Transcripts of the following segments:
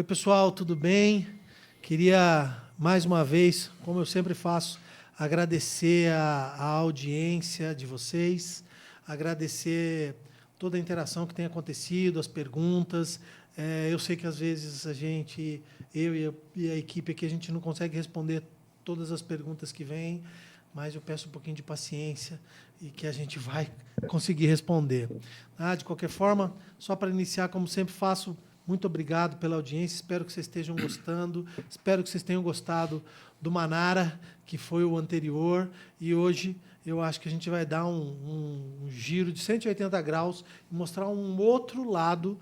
pessoal, tudo bem? Queria, mais uma vez, como eu sempre faço, agradecer a audiência de vocês, agradecer toda a interação que tem acontecido, as perguntas. Eu sei que, às vezes, eu e a equipe aqui, a gente não consegue responder todas as perguntas que vêm, mas eu peço um pouquinho de paciência e que a gente vai conseguir responder. De qualquer forma, só para iniciar, como sempre faço, muito obrigado pela audiência, espero que vocês estejam gostando, espero que vocês tenham gostado do Manara, que foi o anterior, e hoje eu acho que a gente vai dar um giro de 180 graus e mostrar um outro lado,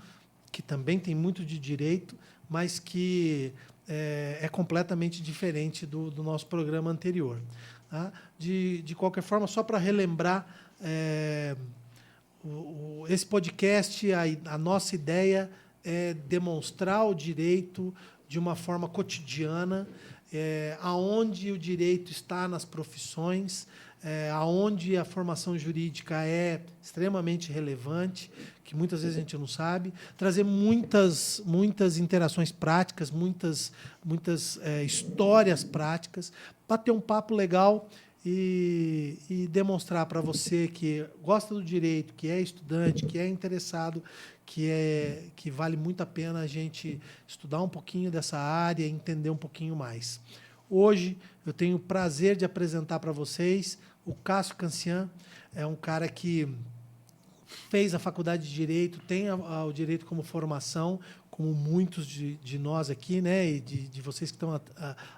que também tem muito de direito, mas que é completamente diferente do nosso programa anterior. Tá? De qualquer forma, só para relembrar, esse podcast, a nossa ideia é demonstrar o direito de uma forma cotidiana, aonde o direito está nas profissões, aonde a formação jurídica é extremamente relevante, que muitas vezes a gente não sabe, trazer muitas interações práticas, muitas histórias práticas, para ter um papo legal e demonstrar para você que gosta do direito, que é estudante, que é interessado, que vale muito a pena a gente estudar um pouquinho dessa área e entender um pouquinho mais. Hoje, eu tenho o prazer de apresentar para vocês o Cássio Cancian. É um cara que fez a faculdade de Direito, tem o Direito como formação, como muitos de nós aqui, né, e de vocês que estão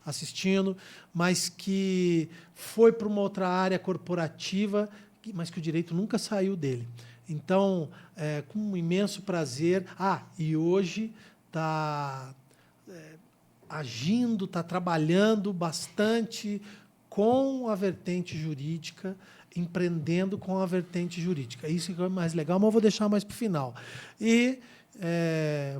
assistindo, mas que foi para uma outra área corporativa, mas que o direito nunca saiu dele. Então, com um imenso prazer. E hoje está agindo, está trabalhando bastante com a vertente jurídica, empreendendo com a vertente jurídica. Isso que é mais legal, mas eu vou deixar mais para o final. E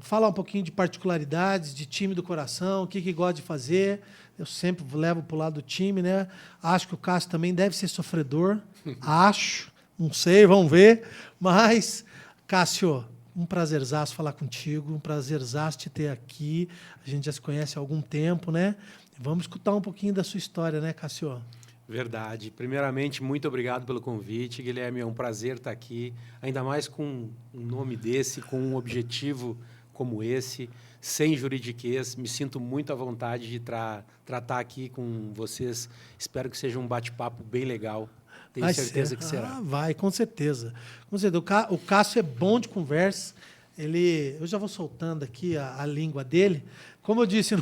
falar um pouquinho de particularidades, de time do coração, o que gosta de fazer. Eu sempre levo para o lado do time, né? Acho que o Cássio também deve ser sofredor. Acho, não sei, vamos ver. Mas, Cássio, um prazerzaço falar contigo, um prazerzaço te ter aqui. A gente já se conhece há algum tempo, né? Vamos escutar um pouquinho da sua história, né, Cássio? Verdade. Primeiramente, muito obrigado pelo convite, Guilherme. É um prazer estar aqui, ainda mais com um nome desse, com um objetivo como esse, sem juridiquês. Me sinto muito à vontade de tratar aqui com vocês. Espero que seja um bate-papo bem legal. Tenho certeza que será. Vai, com certeza. Com certeza. O Cássio é bom de conversa. Eu já vou soltando aqui a língua dele. Como eu disse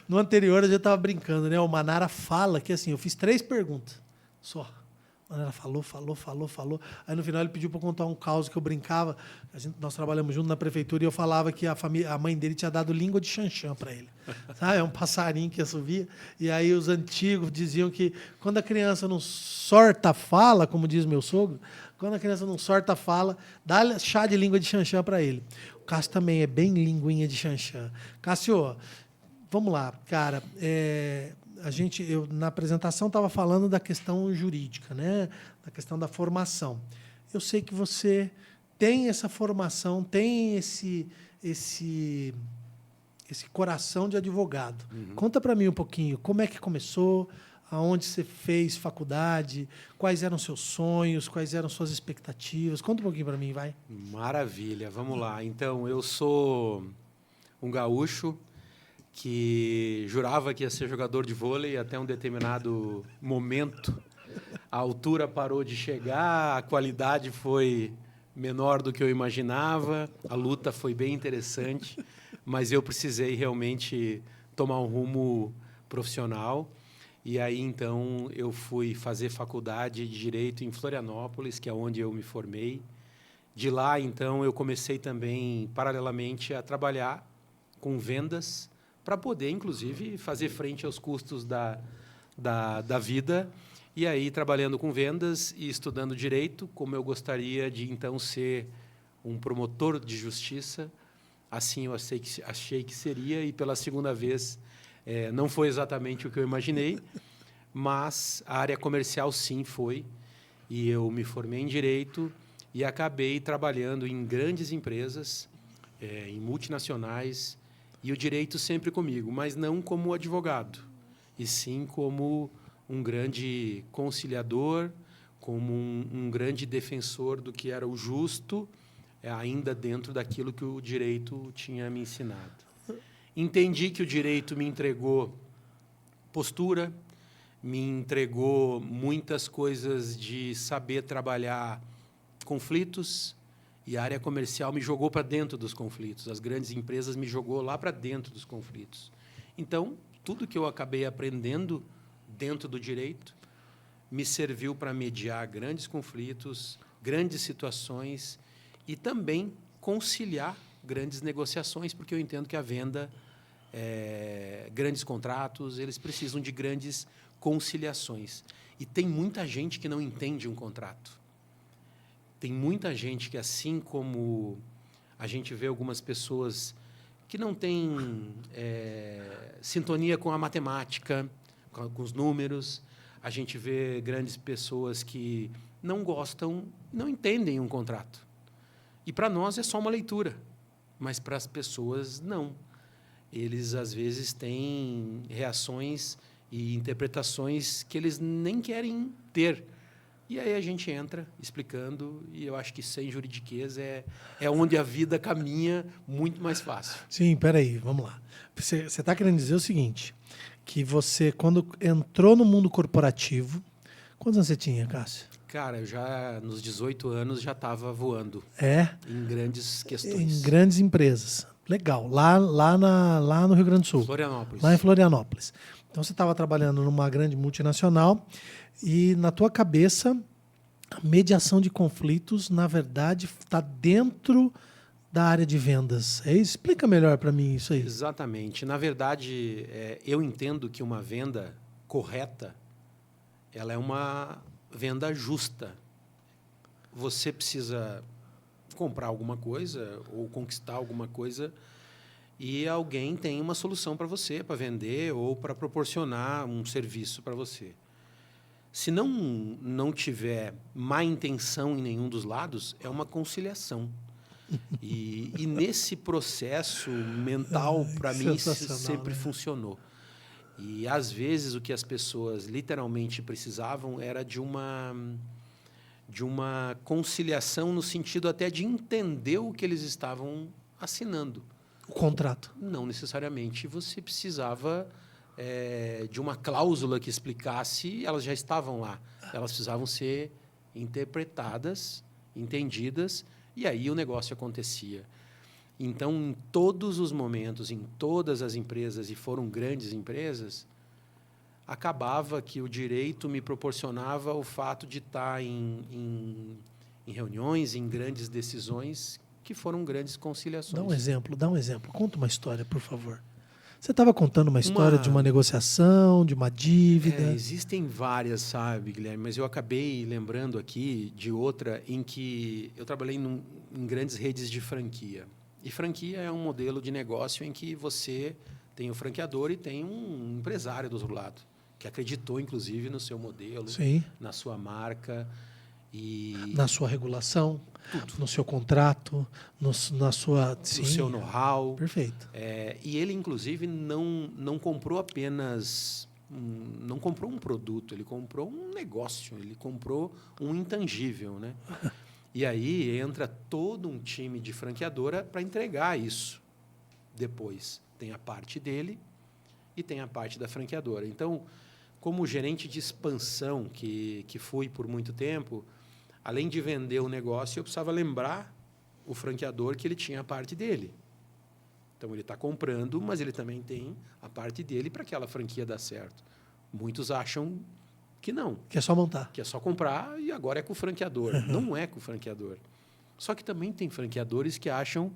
no anterior, eu já estava brincando, né? O Manara fala que assim, eu fiz 3 perguntas só. O Manara falou. Aí no final ele pediu para eu contar um caos que eu brincava. Nós trabalhamos junto na prefeitura e eu falava que a mãe dele tinha dado língua de xanxã para ele. Sabe? É um passarinho que assovia. E aí os antigos diziam que quando a criança não sorta a fala, como diz meu sogro, quando a criança não sorta a fala, dá chá de língua de xanxã para ele. O Cássio também é bem linguinha de xanxã. Cássio, vamos lá, cara. Eu na apresentação estava falando da questão jurídica, né? Da questão da formação. Eu sei que você tem essa formação, tem esse coração de advogado. Uhum. Conta para mim um pouquinho, como é que começou, aonde você fez faculdade, quais eram seus sonhos, quais eram suas expectativas. Conta um pouquinho para mim, vai. Maravilha, vamos lá. Então, eu sou um gaúcho que jurava que ia ser jogador de vôlei até um determinado momento. A altura parou de chegar, a qualidade foi menor do que eu imaginava, a luta foi bem interessante, mas eu precisei realmente tomar um rumo profissional. E aí, então, eu fui fazer faculdade de Direito em Florianópolis, que é onde eu me formei. De lá, então, eu comecei também, paralelamente, a trabalhar com vendas, para poder, inclusive, fazer frente aos custos da vida. E aí, trabalhando com vendas e estudando Direito, como eu gostaria de, então, ser um promotor de justiça, assim eu achei que seria, e pela segunda vez não foi exatamente o que eu imaginei, mas a área comercial sim foi, e eu me formei em Direito e acabei trabalhando em grandes empresas, em multinacionais, E o direito sempre comigo, mas não como advogado, e sim como um grande conciliador, como um grande defensor do que era o justo, ainda dentro daquilo que o direito tinha me ensinado. Entendi que o direito me entregou postura, me entregou muitas coisas de saber trabalhar conflitos, e a área comercial me jogou para dentro dos conflitos. As grandes empresas me jogou lá para dentro dos conflitos. Então, tudo que eu acabei aprendendo dentro do direito me serviu para mediar grandes conflitos, grandes situações e também conciliar grandes negociações, porque eu entendo que a venda, grandes contratos, eles precisam de grandes conciliações. E tem muita gente que não entende um contrato. Tem muita gente que, assim como a gente vê algumas pessoas que não têm sintonia com a matemática, com os números, a gente vê grandes pessoas que não gostam, não entendem um contrato. E para nós é só uma leitura, mas para as pessoas não. Eles, às vezes, têm reações e interpretações que eles nem querem ter. E aí a gente entra explicando, e eu acho que sem juridiquês é onde a vida caminha muito mais fácil. Sim, peraí, vamos lá. Você está querendo dizer o seguinte, que você, quando entrou no mundo corporativo, quantos anos você tinha, Cássio? Cara, eu já, nos 18 anos, já estava voando. Em grandes questões. Em grandes empresas. Legal. Lá no Rio Grande do Sul. Florianópolis. Lá em Florianópolis. Então, você estava trabalhando numa grande multinacional e, na tua cabeça, a mediação de conflitos, na verdade, está dentro da área de vendas. Explica melhor para mim isso aí. Exatamente. Na verdade, eu entendo que uma venda correta, ela é uma venda justa. Você precisa comprar alguma coisa ou conquistar alguma coisa e alguém tem uma solução para você, para vender ou para proporcionar um serviço para você. Se não tiver má intenção em nenhum dos lados, é uma conciliação. E nesse processo mental, para mim, isso sempre funcionou. E, às vezes, o que as pessoas literalmente precisavam era de uma conciliação no sentido até de entender o que eles estavam assinando. O contrato. Não necessariamente você precisava de uma cláusula que explicasse, elas já estavam lá. Elas precisavam ser interpretadas, entendidas, e aí o negócio acontecia. Então, em todos os momentos, em todas as empresas, e foram grandes empresas, acabava que o direito me proporcionava o fato de estar em reuniões, em grandes decisões, que foram grandes conciliações. Dá um exemplo. Conta uma história, por favor. Você estava contando uma história de uma negociação, de uma dívida. Existem várias, sabe, Guilherme, mas eu acabei lembrando aqui de outra em que eu trabalhei em grandes redes de franquia. E franquia é um modelo de negócio em que você tem o franqueador e tem um empresário do outro lado, que acreditou, inclusive, no seu modelo, Sim. Na sua marca. Na sua regulação, tudo. No seu contrato, na sua... Sim. No seu know-how. Perfeito. E ele, inclusive, não comprou apenas... não comprou um produto, ele comprou um negócio, ele comprou um intangível, né? E aí entra todo um time de franqueadora para entregar isso depois. Tem a parte dele e tem a parte da franqueadora. Então, como gerente de expansão que fui por muito tempo, além de vender o negócio, eu precisava lembrar o franqueador que ele tinha a parte dele. Então, ele está comprando, mas ele também tem a parte dele para aquela franquia dar certo. Muitos acham que não. Que é só montar. Que é só comprar e agora é com o franqueador. Não é com o franqueador. Só que também tem franqueadores que acham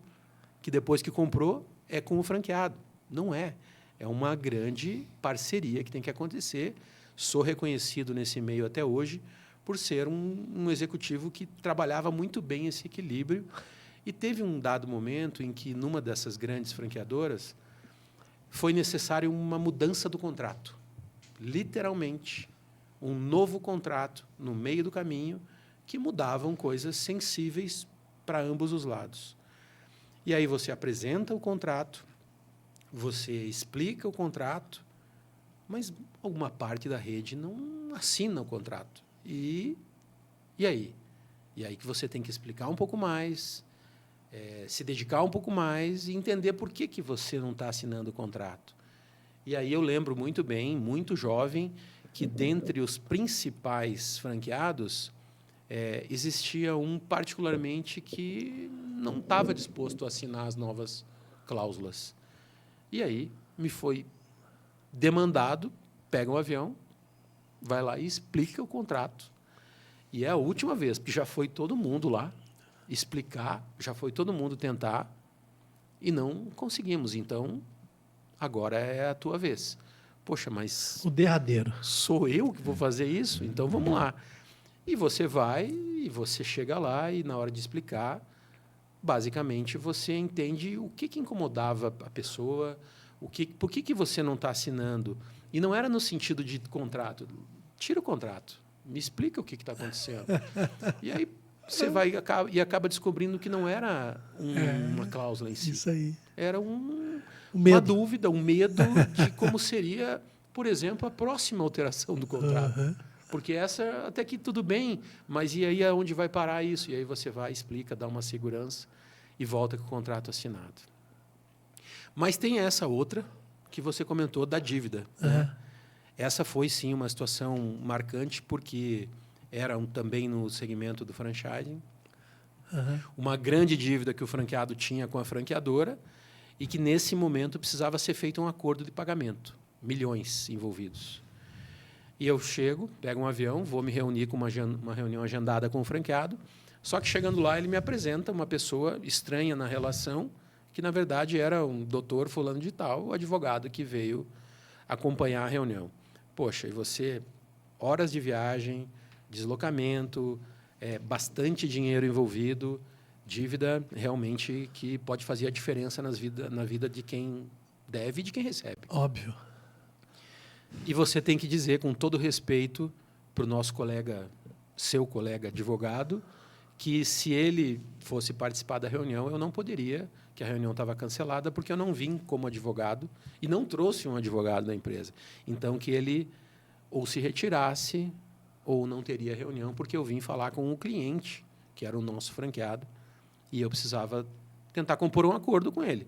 que depois que comprou é com o franqueado. Não é. É uma grande parceria que tem que acontecer. Sou reconhecido nesse meio até hoje por ser um executivo que trabalhava muito bem esse equilíbrio. E teve um dado momento em que, numa dessas grandes franqueadoras, foi necessário uma mudança do contrato. Literalmente, um novo contrato no meio do caminho que mudavam coisas sensíveis para ambos os lados. E aí você apresenta o contrato, você explica o contrato, mas alguma parte da rede não assina o contrato. E aí? E aí que você tem que explicar um pouco mais, se dedicar um pouco mais e entender por que você não está assinando o contrato. E aí eu lembro muito bem, muito jovem, que dentre os principais franqueados, existia um particularmente que não estava disposto a assinar as novas cláusulas. E aí me foi demandado, pega um avião, vai lá e explica o contrato. E é a última vez, porque já foi todo mundo lá explicar, já foi todo mundo tentar e não conseguimos. Então, agora é a tua vez. Poxa, mas O derradeiro. sou eu que vou fazer isso? Então, vamos lá. E você vai, e você chega lá, e na hora de explicar, basicamente, você entende o que incomodava a pessoa, por que você não está assinando. E não era no sentido de contrato. Tira o contrato. Me explica o que está acontecendo. E aí você vai e acaba descobrindo que não era uma cláusula em si. Isso aí. Era O uma medo. dúvida, um medo de como seria, por exemplo, a próxima alteração do contrato. Aham. Porque essa até que tudo bem, mas e aí aonde vai parar isso? E aí você vai, explica, dá uma segurança e volta com o contrato assinado. Mas tem essa outra que você comentou da dívida. Né? Essa foi, sim, uma situação marcante, porque era também no segmento do franchising. Uma grande dívida que o franqueado tinha com a franqueadora e que, nesse momento, precisava ser feito um acordo de pagamento. Milhões envolvidos. E eu chego, pego um avião, vou me reunir com uma reunião agendada com o franqueado, só que, chegando lá, ele me apresenta uma pessoa estranha na relação, que, na verdade, era um doutor fulano de tal, o advogado que veio acompanhar a reunião. Poxa, e você, horas de viagem, deslocamento, bastante dinheiro envolvido, dívida realmente que pode fazer a diferença na vida de quem deve e de quem recebe. Óbvio. E você tem que dizer, com todo respeito, para o nosso colega, seu colega advogado, que se ele fosse participar da reunião, eu não poderia, que a reunião estava cancelada, porque eu não vim como advogado e não trouxe um advogado da empresa. Então, que ele ou se retirasse ou não teria reunião, porque eu vim falar com o cliente, que era o nosso franqueado, e eu precisava tentar compor um acordo com ele.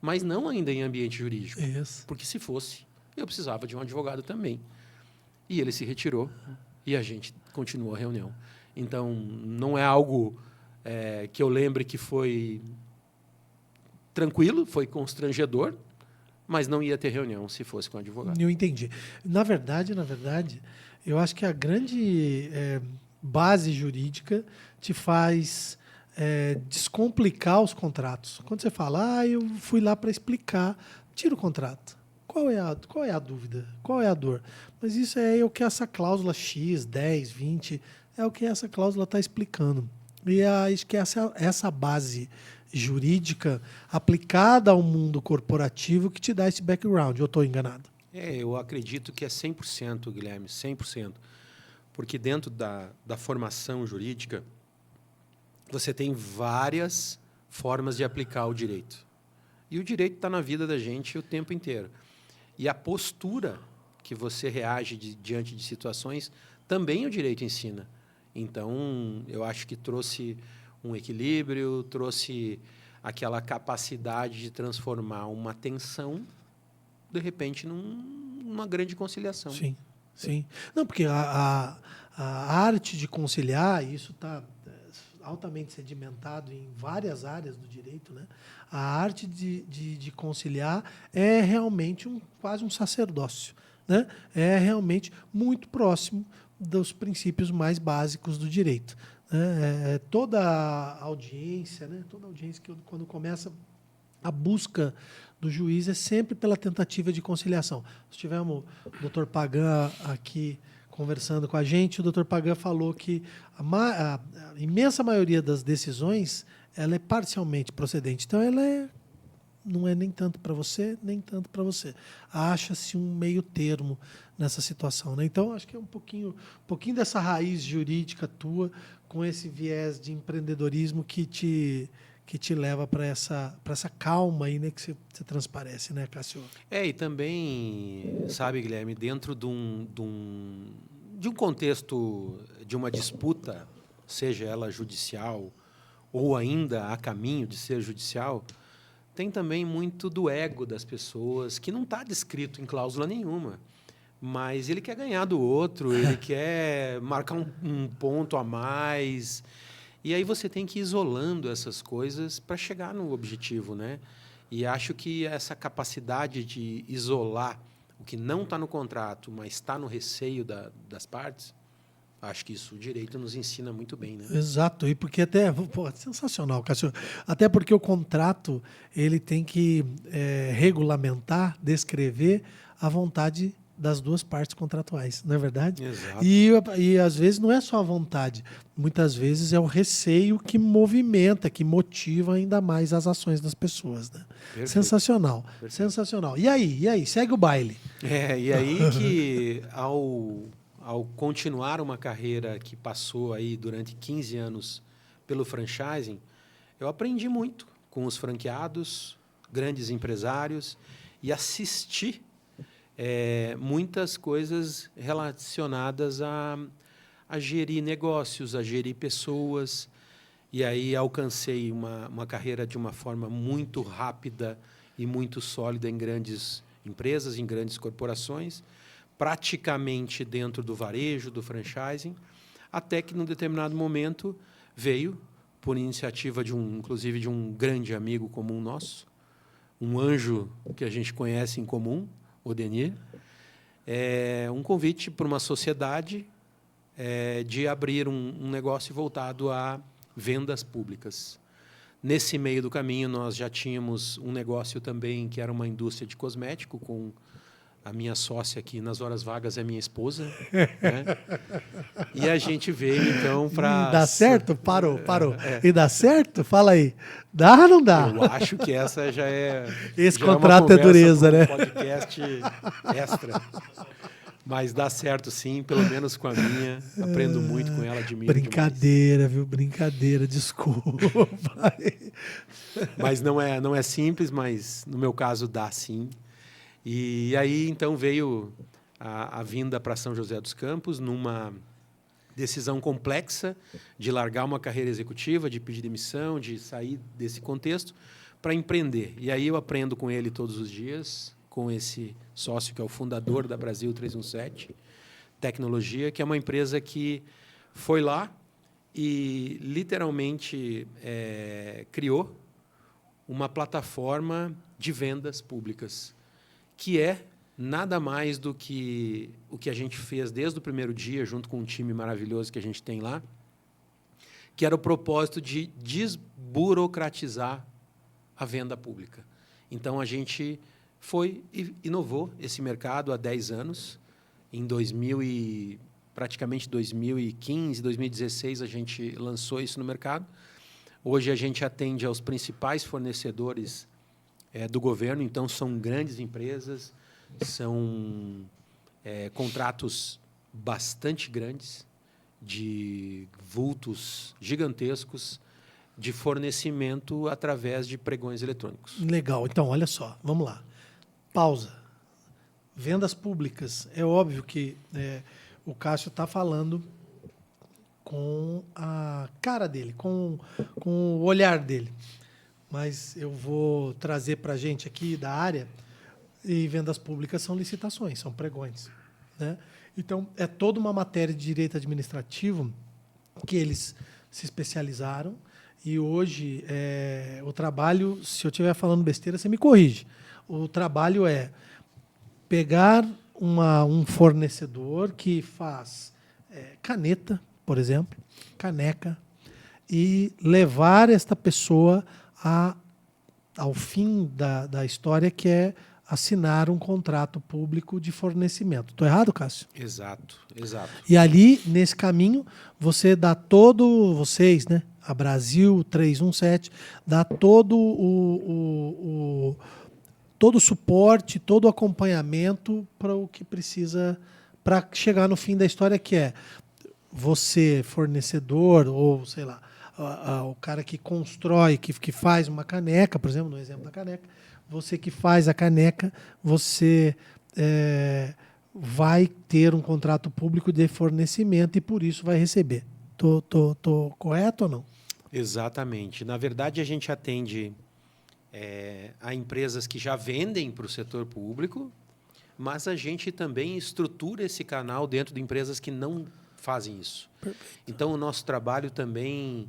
Mas não ainda em ambiente jurídico. Isso. Porque se fosse, eu precisava de um advogado também. E ele se retirou e a gente continuou a reunião. Então, não é algo que eu lembre que foi tranquilo, foi constrangedor, mas não ia ter reunião se fosse com advogado. Eu entendi. Na verdade, eu acho que a grande base jurídica te faz descomplicar os contratos. Quando você fala, eu fui lá para explicar, tira o contrato. Qual é a dúvida? Qual é a dor? Mas isso é o que essa cláusula X, 10, 20, é o que essa cláusula está explicando. E acho que essa base jurídica aplicada ao mundo corporativo que te dá esse background. Eu estou enganado? Eu acredito que é 100%, Guilherme, 100%. Porque dentro da formação jurídica, você tem várias formas de aplicar o direito. E o direito está na vida da gente o tempo inteiro. E a postura que você reage diante de situações, também o direito ensina. Então, eu acho que trouxe um equilíbrio, trouxe aquela capacidade de transformar uma tensão, de repente, numa grande conciliação. Sim, sim. Não, porque a arte de conciliar, isso está altamente sedimentado em várias áreas do direito, né? A arte de conciliar é realmente quase um sacerdócio, né? É realmente muito próximo dos princípios mais básicos do direito. Né? Toda a audiência, né? Toda audiência que quando começa a busca do juiz é sempre pela tentativa de conciliação. Nós tivemos o Dr. Pagan aqui conversando com a gente, o Dr. Pagan falou que a imensa maioria das decisões ela é parcialmente procedente. Então, ela não é nem tanto para você, nem tanto para você. Acha-se um meio termo nessa situação. Né? Então, acho que é um pouquinho dessa raiz jurídica tua, com esse viés de empreendedorismo que que te leva para essa calma aí, né, que você transparece, né, Cássio? E também, sabe, Guilherme, dentro de um contexto de uma disputa, seja ela judicial ou ainda a caminho de ser judicial, tem também muito do ego das pessoas, que não está descrito em cláusula nenhuma. Mas ele quer ganhar do outro, ele quer marcar um ponto a mais. E aí você tem que ir isolando essas coisas para chegar no objetivo, né? E acho que essa capacidade de isolar o que não está no contrato, mas está no receio das partes, acho que isso o direito nos ensina muito bem, né? Exato, e porque até, pô, sensacional, Cássio, até porque o contrato ele tem que regulamentar, descrever a vontade das duas partes contratuais, não é verdade? Exato. E às vezes não é só a vontade, muitas vezes é o receio que movimenta, que motiva ainda mais as ações das pessoas, né? Perfeito. Sensacional, Perfeito. Sensacional. E aí, segue o baile. E aí que ao continuar uma carreira que passou aí durante 15 anos pelo franchising, eu aprendi muito com os franqueados, grandes empresários, e assisti muitas coisas relacionadas a gerir negócios, a gerir pessoas. E aí alcancei uma carreira de uma forma muito rápida e muito sólida em grandes empresas, em grandes corporações, praticamente dentro do varejo, do franchising, até que, num determinado momento, veio, por iniciativa inclusive de um grande amigo comum nosso, um anjo que a gente conhece em comum, o Denir, um convite para uma sociedade de abrir um negócio voltado a vendas públicas. Nesse meio do caminho, nós já tínhamos um negócio também que era uma indústria de cosmético, com a minha sócia aqui nas horas vagas é minha esposa. Né? E a gente veio, então, para... E dá certo? Parou. E dá certo? Fala aí. Dá ou não dá? Eu acho que essa já é... Esse já contrato é dureza, né? Podcast extra. Mas dá certo, sim, pelo menos com a minha. Aprendo muito com ela, admiro Brincadeira, demais. Viu? Brincadeira, desculpa. Mas não é simples, mas no meu caso dá sim. E aí, então, veio a vinda para São José dos Campos numa decisão complexa de largar uma carreira executiva, de pedir demissão, de sair desse contexto para empreender. E aí eu aprendo com ele todos os dias, com esse sócio que é o fundador da Brasil 317 Tecnologia, que é uma empresa que foi lá e literalmente criou uma plataforma de vendas públicas, que é nada mais do que o que a gente fez desde o primeiro dia, junto com um time maravilhoso que a gente tem lá, que era o propósito de desburocratizar a venda pública. Então, a gente foi e inovou esse mercado há 10 anos. Em praticamente 2015, 2016, a gente lançou isso no mercado. Hoje, a gente atende aos principais fornecedores do governo, então são grandes empresas, são contratos bastante grandes, de vultos gigantescos, de fornecimento através de pregões eletrônicos. Legal. Então, olha só, vamos lá. Pausa. Vendas públicas. É óbvio que o Cássio está falando com a cara dele, com o olhar dele. Mas eu vou trazer para a gente aqui da área, e vendas públicas são licitações, são pregões, né? Então, é toda uma matéria de direito administrativo que eles se especializaram, e hoje o trabalho, se eu estiver falando besteira, você me corrige. O trabalho é pegar um fornecedor que faz caneta, por exemplo, caneca, e levar esta pessoa ao fim da história, que é assinar um contrato público de fornecimento. Estou errado, Cássio? Exato. E ali, nesse caminho, você dá vocês, né? A Brasil 317, dá todo o suporte, todo o acompanhamento para o que precisa para chegar no fim da história, que é você, fornecedor, ou sei lá, o cara que constrói, que faz uma caneca, por exemplo, no exemplo da caneca, você que faz a caneca, você vai ter um contrato público de fornecimento e por isso vai receber. Tô correto ou não? Exatamente. Na verdade, a gente atende a empresas que já vendem para o setor público, mas a gente também estrutura esse canal dentro de empresas que não fazem isso. Perfeito. Então, o nosso trabalho também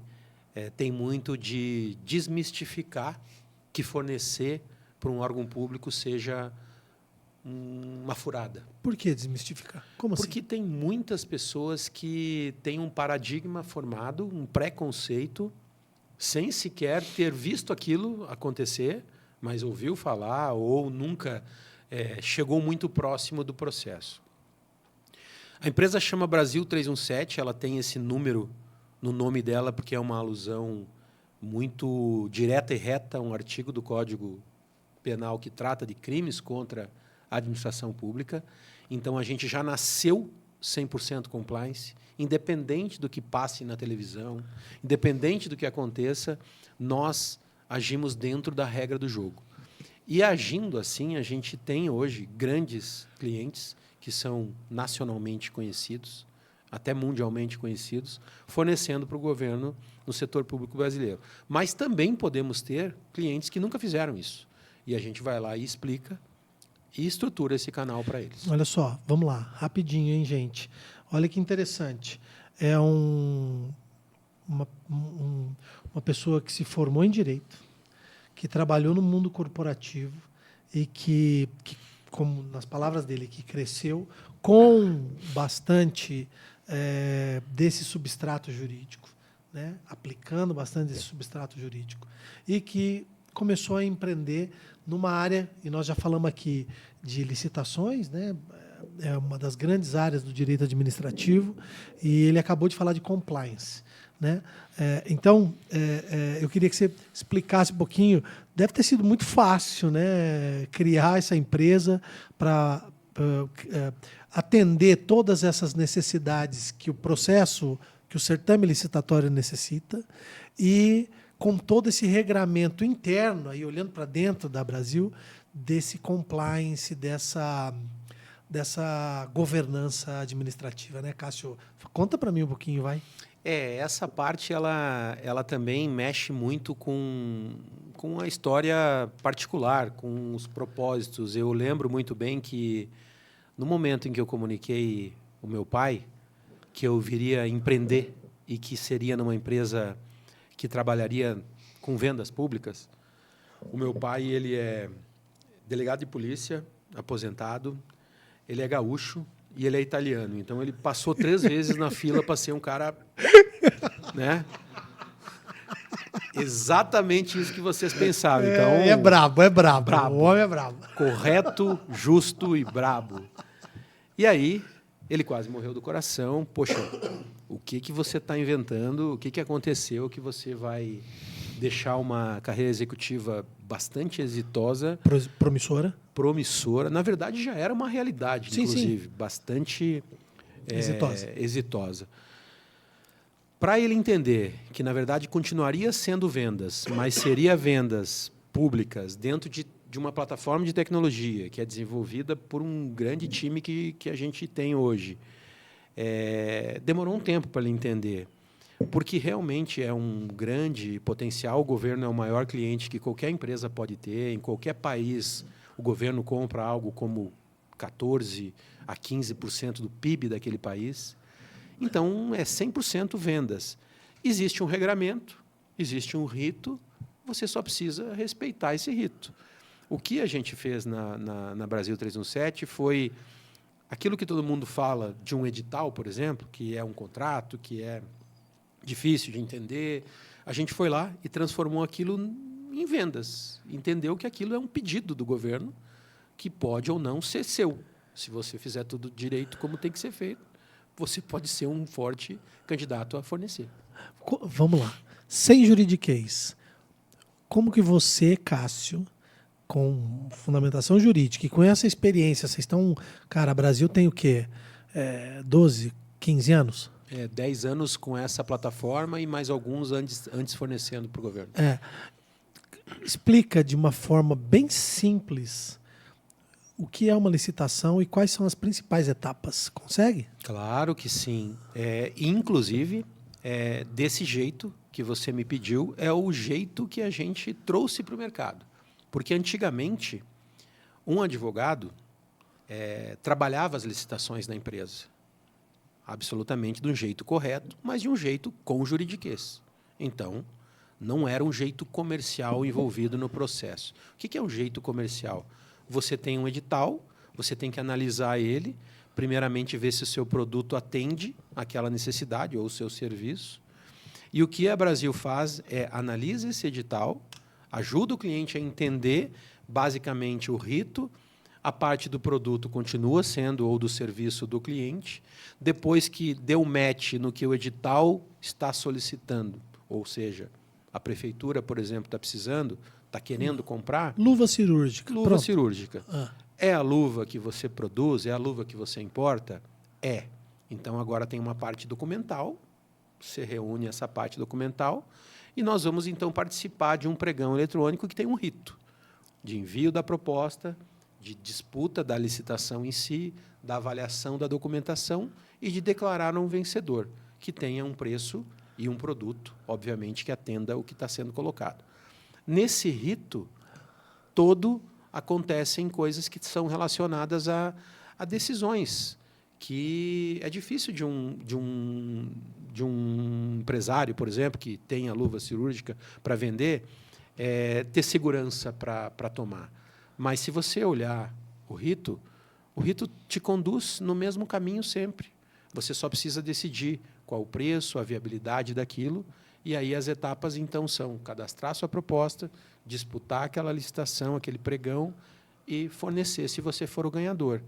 tem muito de desmistificar que fornecer para um órgão público seja uma furada. Por que desmistificar? Como assim? Porque tem muitas pessoas que têm um paradigma formado, um preconceito, sem sequer ter visto aquilo acontecer, mas ouviu falar ou nunca chegou muito próximo do processo. A empresa chama Brasil 317, ela tem esse número no nome dela porque é uma alusão muito direta e reta a um artigo do Código Penal que trata de crimes contra a administração pública. Então, a gente já nasceu 100% compliance, independente do que passe na televisão, independente do que aconteça, nós agimos dentro da regra do jogo. E agindo assim, a gente tem hoje grandes clientes que são nacionalmente conhecidos, até mundialmente conhecidos, fornecendo para o governo no setor público brasileiro. Mas também podemos ter clientes que nunca fizeram isso. E a gente vai lá e explica e estrutura esse canal para eles. Olha só, vamos lá, rapidinho, hein, gente? Olha que interessante. É uma pessoa que se formou em Direito, que trabalhou no mundo corporativo e que, como nas palavras dele, que cresceu com bastante desse substrato jurídico, né? Aplicando bastante desse substrato jurídico, e que começou a empreender numa área, e nós já falamos aqui de licitações, né? É uma das grandes áreas do direito administrativo, e ele acabou de falar de compliance, né? Então, eu queria que você explicasse um pouquinho. Deve ter sido muito fácil, né, criar essa empresa para atender todas essas necessidades que o processo, que o certame licitatório necessita, e com todo esse regramento interno, aí olhando para dentro da Brasil, desse compliance, dessa governança administrativa, né, Cássio? Conta para mim um pouquinho, vai. Essa parte ela também mexe muito com a história particular, com os propósitos. Eu lembro muito bem que, no momento em que eu comuniquei o meu pai, que eu viria empreender e que seria numa empresa que trabalharia com vendas públicas, o meu pai ele é delegado de polícia, aposentado, ele é gaúcho e ele é italiano. Então, ele passou 3 vezes na fila para ser um cara... né? Exatamente isso que vocês pensavam. Então, É brabo. Brabo. O homem é brabo. Correto, justo e brabo. E aí, ele quase morreu do coração. Poxa, o que você está inventando? O que aconteceu que você vai deixar uma carreira executiva bastante exitosa? Promissora. Na verdade, já era uma realidade, sim, inclusive. Sim. Bastante exitosa. Para ele entender que, na verdade, continuaria sendo vendas, mas seria vendas públicas dentro de uma plataforma de tecnologia que é desenvolvida por um grande time que a gente tem hoje. Demorou um tempo para ele entender, porque realmente é um grande potencial. O governo é o maior cliente que qualquer empresa pode ter. Em qualquer país, o governo compra algo como 14% a 15% do PIB daquele país. Então, é 100% vendas. Existe um regramento, existe um rito, você só precisa respeitar esse rito. O que a gente fez na Brasil 317 foi aquilo que todo mundo fala de um edital, por exemplo, que é um contrato, que é difícil de entender. A gente foi lá e transformou aquilo em vendas. Entendeu que aquilo é um pedido do governo que pode ou não ser seu. Se você fizer tudo direito como tem que ser feito, você pode ser um forte candidato a fornecer. Vamos lá. Sem juridiquês, como que você, Cássio, com fundamentação jurídica e com essa experiência, vocês estão... Cara, Brasil tem o quê? 12, 15 anos? 10 anos com essa plataforma e mais alguns antes fornecendo para o governo. Explica de uma forma bem simples o que é uma licitação e quais são as principais etapas. Consegue? Claro que sim. Inclusive, desse jeito que você me pediu, é o jeito que a gente trouxe para o mercado. Porque antigamente, um advogado trabalhava as licitações na empresa. Absolutamente de um jeito correto, mas de um jeito com juridiquês. Então, não era um jeito comercial envolvido no processo. O que é um jeito comercial? Você tem um edital, você tem que analisar ele, primeiramente ver se o seu produto atende àquela necessidade ou o seu serviço. E o que a Brasil faz é analisa esse edital, ajuda o cliente a entender basicamente o rito, a parte do produto continua sendo ou do serviço do cliente. Depois que deu match no que o edital está solicitando, ou seja, a prefeitura, por exemplo, está precisando, está querendo comprar. Luva cirúrgica. Luva Pronto. cirúrgica. É a luva que você produz? É a luva que você importa? É. Então, agora tem uma parte documental. Você reúne essa parte documental e nós vamos, então, participar de um pregão eletrônico que tem um rito de envio da proposta, de disputa da licitação em si, da avaliação da documentação e de declarar um vencedor, que tenha um preço e um produto, obviamente, que atenda o que está sendo colocado. Nesse rito todo, acontecem coisas que são relacionadas a decisões, que é difícil de um empresário, por exemplo, que tem a luva cirúrgica para vender, ter segurança para tomar. Mas, se você olhar o rito te conduz no mesmo caminho sempre. Você só precisa decidir qual o preço, a viabilidade daquilo, e aí as etapas, então, são cadastrar sua proposta, disputar aquela licitação, aquele pregão e fornecer, se você for o ganhador.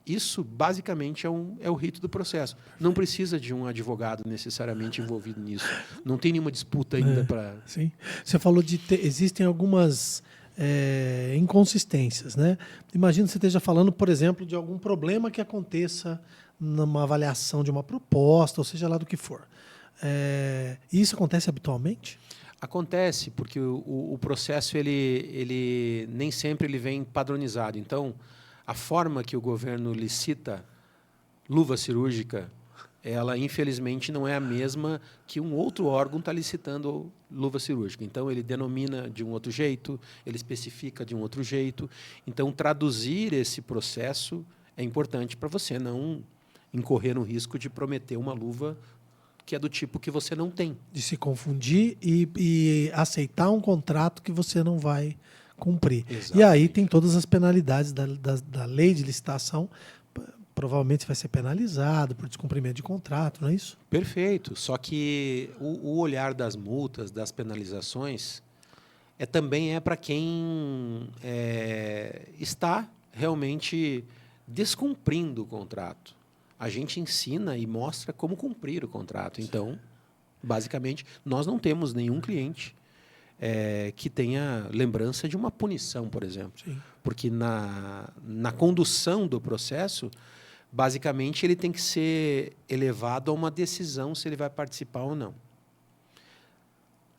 Isso, basicamente, é o rito do processo. Não precisa de um advogado necessariamente envolvido nisso. Não tem nenhuma disputa ainda para... Sim. Você falou de existem algumas inconsistências, né? Imagina que você esteja falando, por exemplo, de algum problema que aconteça numa avaliação de uma proposta, ou seja lá do que for. Isso acontece habitualmente? Acontece, porque o processo ele nem sempre ele vem padronizado. Então, a forma que o governo licita luva cirúrgica, ela, infelizmente, não é a mesma que um outro órgão está licitando luva cirúrgica. Então, ele denomina de um outro jeito, ele especifica de um outro jeito. Então, traduzir esse processo é importante para você não incorrer no risco de prometer uma luva que é do tipo que você não tem. De se confundir e aceitar um contrato que você não vai cumprir. Exatamente. E aí tem todas as penalidades da lei de licitação. Provavelmente vai ser penalizado por descumprimento de contrato, não é isso? Perfeito. Só que o olhar das multas, das penalizações, também é para quem está realmente descumprindo o contrato. A gente ensina e mostra como cumprir o contrato. Então, basicamente, nós não temos nenhum cliente que tenha lembrança de uma punição, por exemplo. Sim. Porque na condução do processo, basicamente, ele tem que ser elevado a uma decisão se ele vai participar ou não.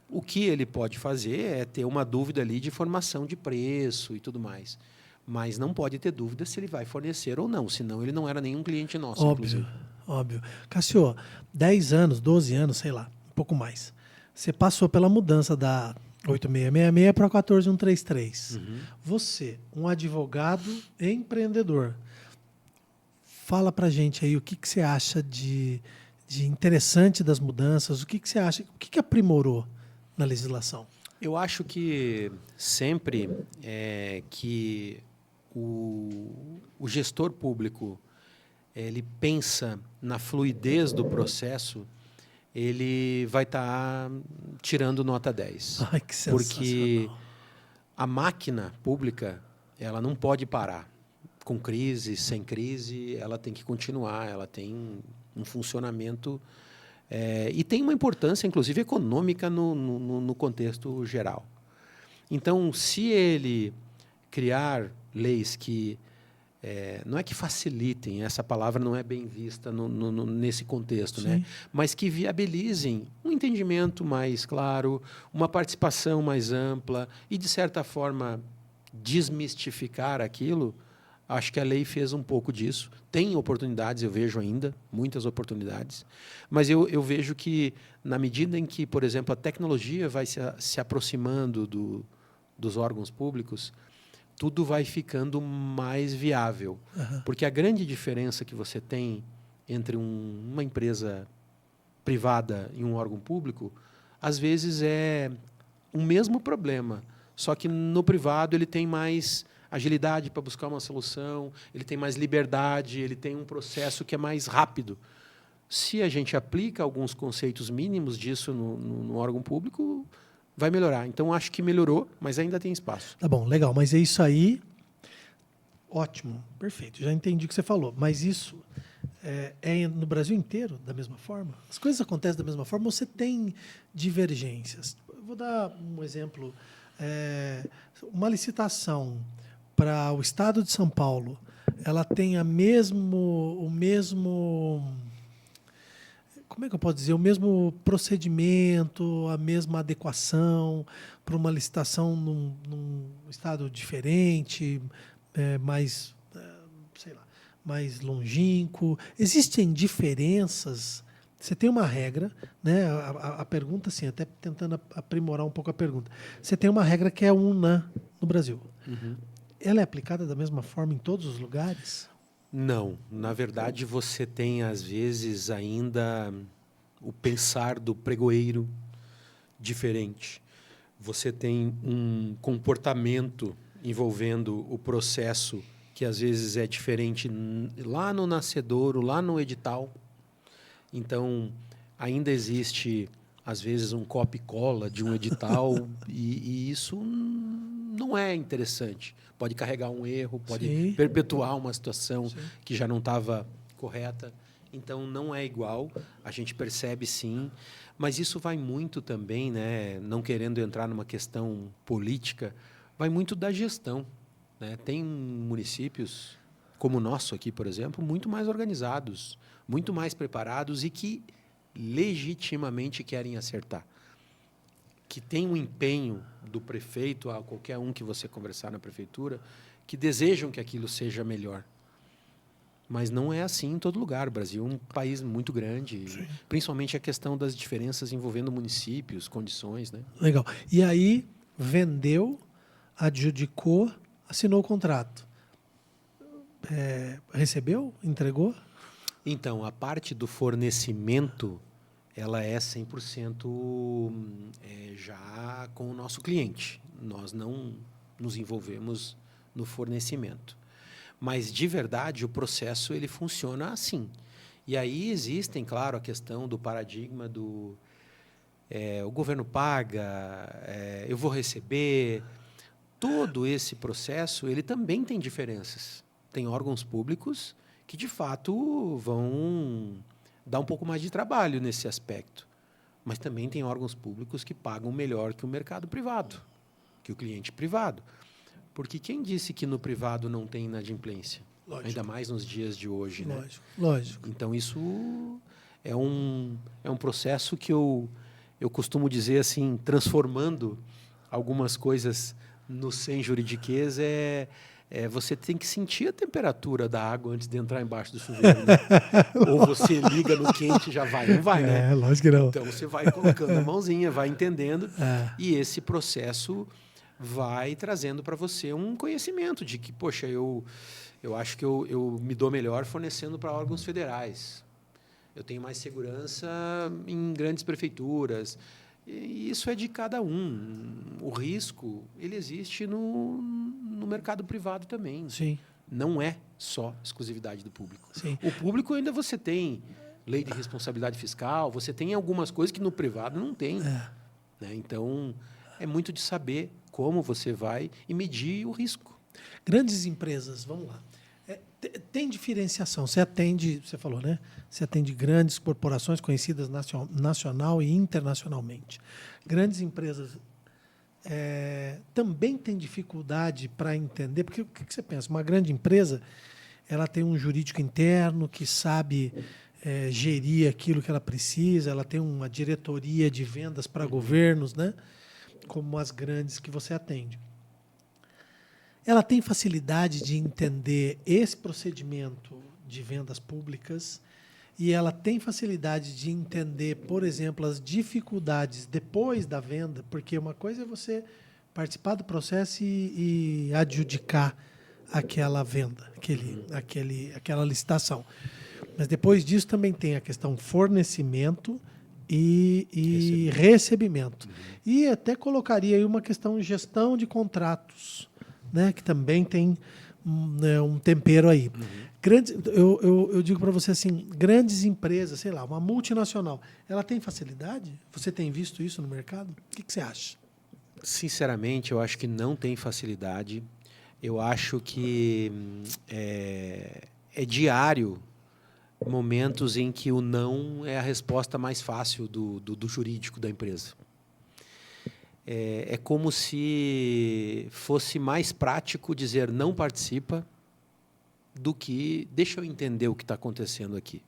O que ele pode fazer é ter uma dúvida ali de formação de preço e tudo mais. Mas não pode ter dúvida se ele vai fornecer ou não, senão ele não era nenhum cliente nosso, inclusive. Óbvio. Cássio, 10 anos, 12 anos, sei lá, um pouco mais. Você passou pela mudança da 8666 para 14133. Você, um advogado empreendedor, fala para a gente aí o que você acha de interessante das mudanças, o que você acha, o que aprimorou na legislação? Eu acho que sempre que o gestor público ele pensa na fluidez do processo, ele vai estar tirando nota 10. Ai, que sensacional. Porque a máquina pública ela não pode parar. Com crise, sem crise, ela tem que continuar, ela tem um funcionamento e tem uma importância, inclusive, econômica no contexto geral. Então, se ele criar leis que não é que facilitem, essa palavra não é bem vista nesse contexto, né? Mas que viabilizem um entendimento mais claro, uma participação mais ampla e, de certa forma, desmistificar aquilo. Acho que a lei fez um pouco disso. Tem oportunidades, eu vejo ainda, muitas oportunidades, mas eu vejo que, na medida em que, por exemplo, a tecnologia vai se aproximando dos órgãos públicos, tudo vai ficando mais viável. Porque a grande diferença que você tem entre uma empresa privada e um órgão público, às vezes é o mesmo problema, só que no privado ele tem mais agilidade para buscar uma solução, ele tem mais liberdade, ele tem um processo que é mais rápido. Se a gente aplica alguns conceitos mínimos disso no órgão público, vai melhorar. Então, acho que melhorou, mas ainda tem espaço. Tá bom, legal. Mas é isso aí. Ótimo, perfeito. Já entendi o que você falou. Mas isso é no Brasil inteiro da mesma forma? As coisas acontecem da mesma forma ou você tem divergências? Eu vou dar um exemplo. Uma licitação para o Estado de São Paulo, ela tem o mesmo... Como é que eu posso dizer? O mesmo procedimento, a mesma adequação para uma licitação num estado diferente, mais longínquo. Existem diferenças? Você tem uma regra, né? A pergunta, assim, até tentando aprimorar um pouco a pergunta. Você tem uma regra que é una no Brasil. Ela é aplicada da mesma forma em todos os lugares? Não. Na verdade, você tem, às vezes, ainda o pensar do pregoeiro diferente. Você tem um comportamento envolvendo o processo que, às vezes, é diferente lá no nascedouro, lá no edital. Então, ainda existe, às vezes, um copia e cola de um edital e isso não é interessante. Pode carregar um erro, pode perpetuar uma situação que já não estava correta. Então, não é igual, a gente percebe sim, mas isso vai muito também, né, não querendo entrar numa questão política, vai muito da gestão. Né? Tem municípios, como o nosso aqui, por exemplo, muito mais organizados, muito mais preparados e que legitimamente querem acertar. Que tem um empenho do prefeito, a qualquer um que você conversar na prefeitura, que desejam que aquilo seja melhor. Mas não é assim em todo lugar. O Brasil é um país muito grande, principalmente a questão das diferenças envolvendo municípios, condições. Né? Legal. E aí, vendeu, adjudicou, assinou o contrato. Recebeu? Entregou? Então, a parte do fornecimento, ela é 100% já com o nosso cliente. Nós não nos envolvemos no fornecimento. Mas, de verdade, o processo ele funciona assim. E aí existem, claro, a questão do paradigma do o governo paga, eu vou receber. Todo esse processo ele também tem diferenças. Tem órgãos públicos que, de fato, vão dar um pouco mais de trabalho nesse aspecto. Mas também tem órgãos públicos que pagam melhor que o mercado privado, que o cliente privado. Porque quem disse que no privado não tem inadimplência? Lógico. Ainda mais nos dias de hoje. Lógico, né? Lógico. Então, isso é um processo que eu costumo dizer assim, transformando algumas coisas no sem juridiquês, você tem que sentir a temperatura da água antes de entrar embaixo do chuveiro. Né? Ou você liga no quente e já vai. Não vai, né? Lógico que não. Então, você vai colocando a mãozinha, vai entendendo. E esse processo vai trazendo para você um conhecimento de que, poxa, eu acho que eu me dou melhor fornecendo para órgãos federais. Eu tenho mais segurança em grandes prefeituras. E isso é de cada um. O risco, ele existe no mercado privado também. Sim. Não é só exclusividade do público. Sim. O público ainda você tem lei de responsabilidade fiscal, você tem algumas coisas que no privado não tem. Né? Então, é muito de saber como você vai e medir o risco. Grandes empresas, vamos lá. Tem diferenciação. Você atende, você falou, né? Você atende grandes corporações conhecidas nacional e internacionalmente. Grandes empresas também têm dificuldade para entender, porque o que você pensa? Uma grande empresa, ela tem um jurídico interno que sabe gerir aquilo que ela precisa, ela tem uma diretoria de vendas para governos, né? Como as grandes que você atende. Ela tem facilidade de entender esse procedimento de vendas públicas e ela tem facilidade de entender, por exemplo, as dificuldades depois da venda, porque uma coisa é você participar do processo e adjudicar aquela venda, aquela licitação. Mas depois disso também tem a questão fornecimento e recebimento. E até colocaria aí uma questão de gestão de contratos, né, que também tem um tempero aí. Grandes, eu digo para você assim, grandes empresas, sei lá, uma multinacional, ela tem facilidade? Você tem visto isso no mercado? O que você acha? Sinceramente, eu acho que não tem facilidade. Eu acho que é diário momentos em que o não é a resposta mais fácil do jurídico da empresa. É como se fosse mais prático dizer não participa do que deixa eu entender o que está acontecendo aqui.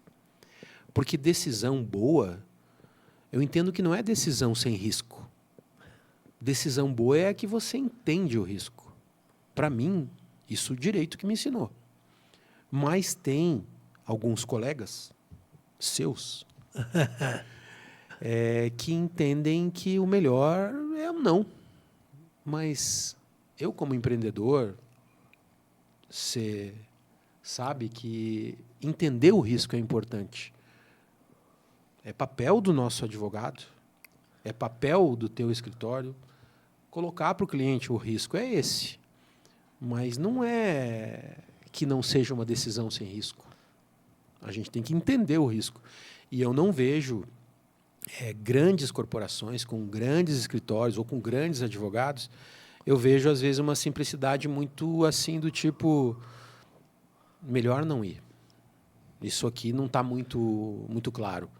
Porque decisão boa, eu entendo que não é decisão sem risco. Decisão boa é a que você entende o risco. Para mim, isso é o direito que me ensinou. Mas tem alguns colegas seus que entendem que o melhor é o não. Mas eu, como empreendedor, você sabe que entender o risco é importante. É papel do nosso advogado, é papel do teu escritório colocar para o cliente o risco é esse. Mas não é que não seja uma decisão sem risco. A gente tem que entender o risco. E eu não vejo grandes corporações com grandes escritórios ou com grandes advogados. Eu vejo, às vezes, uma simplicidade muito assim do tipo, melhor não ir. Isso aqui não está muito claro.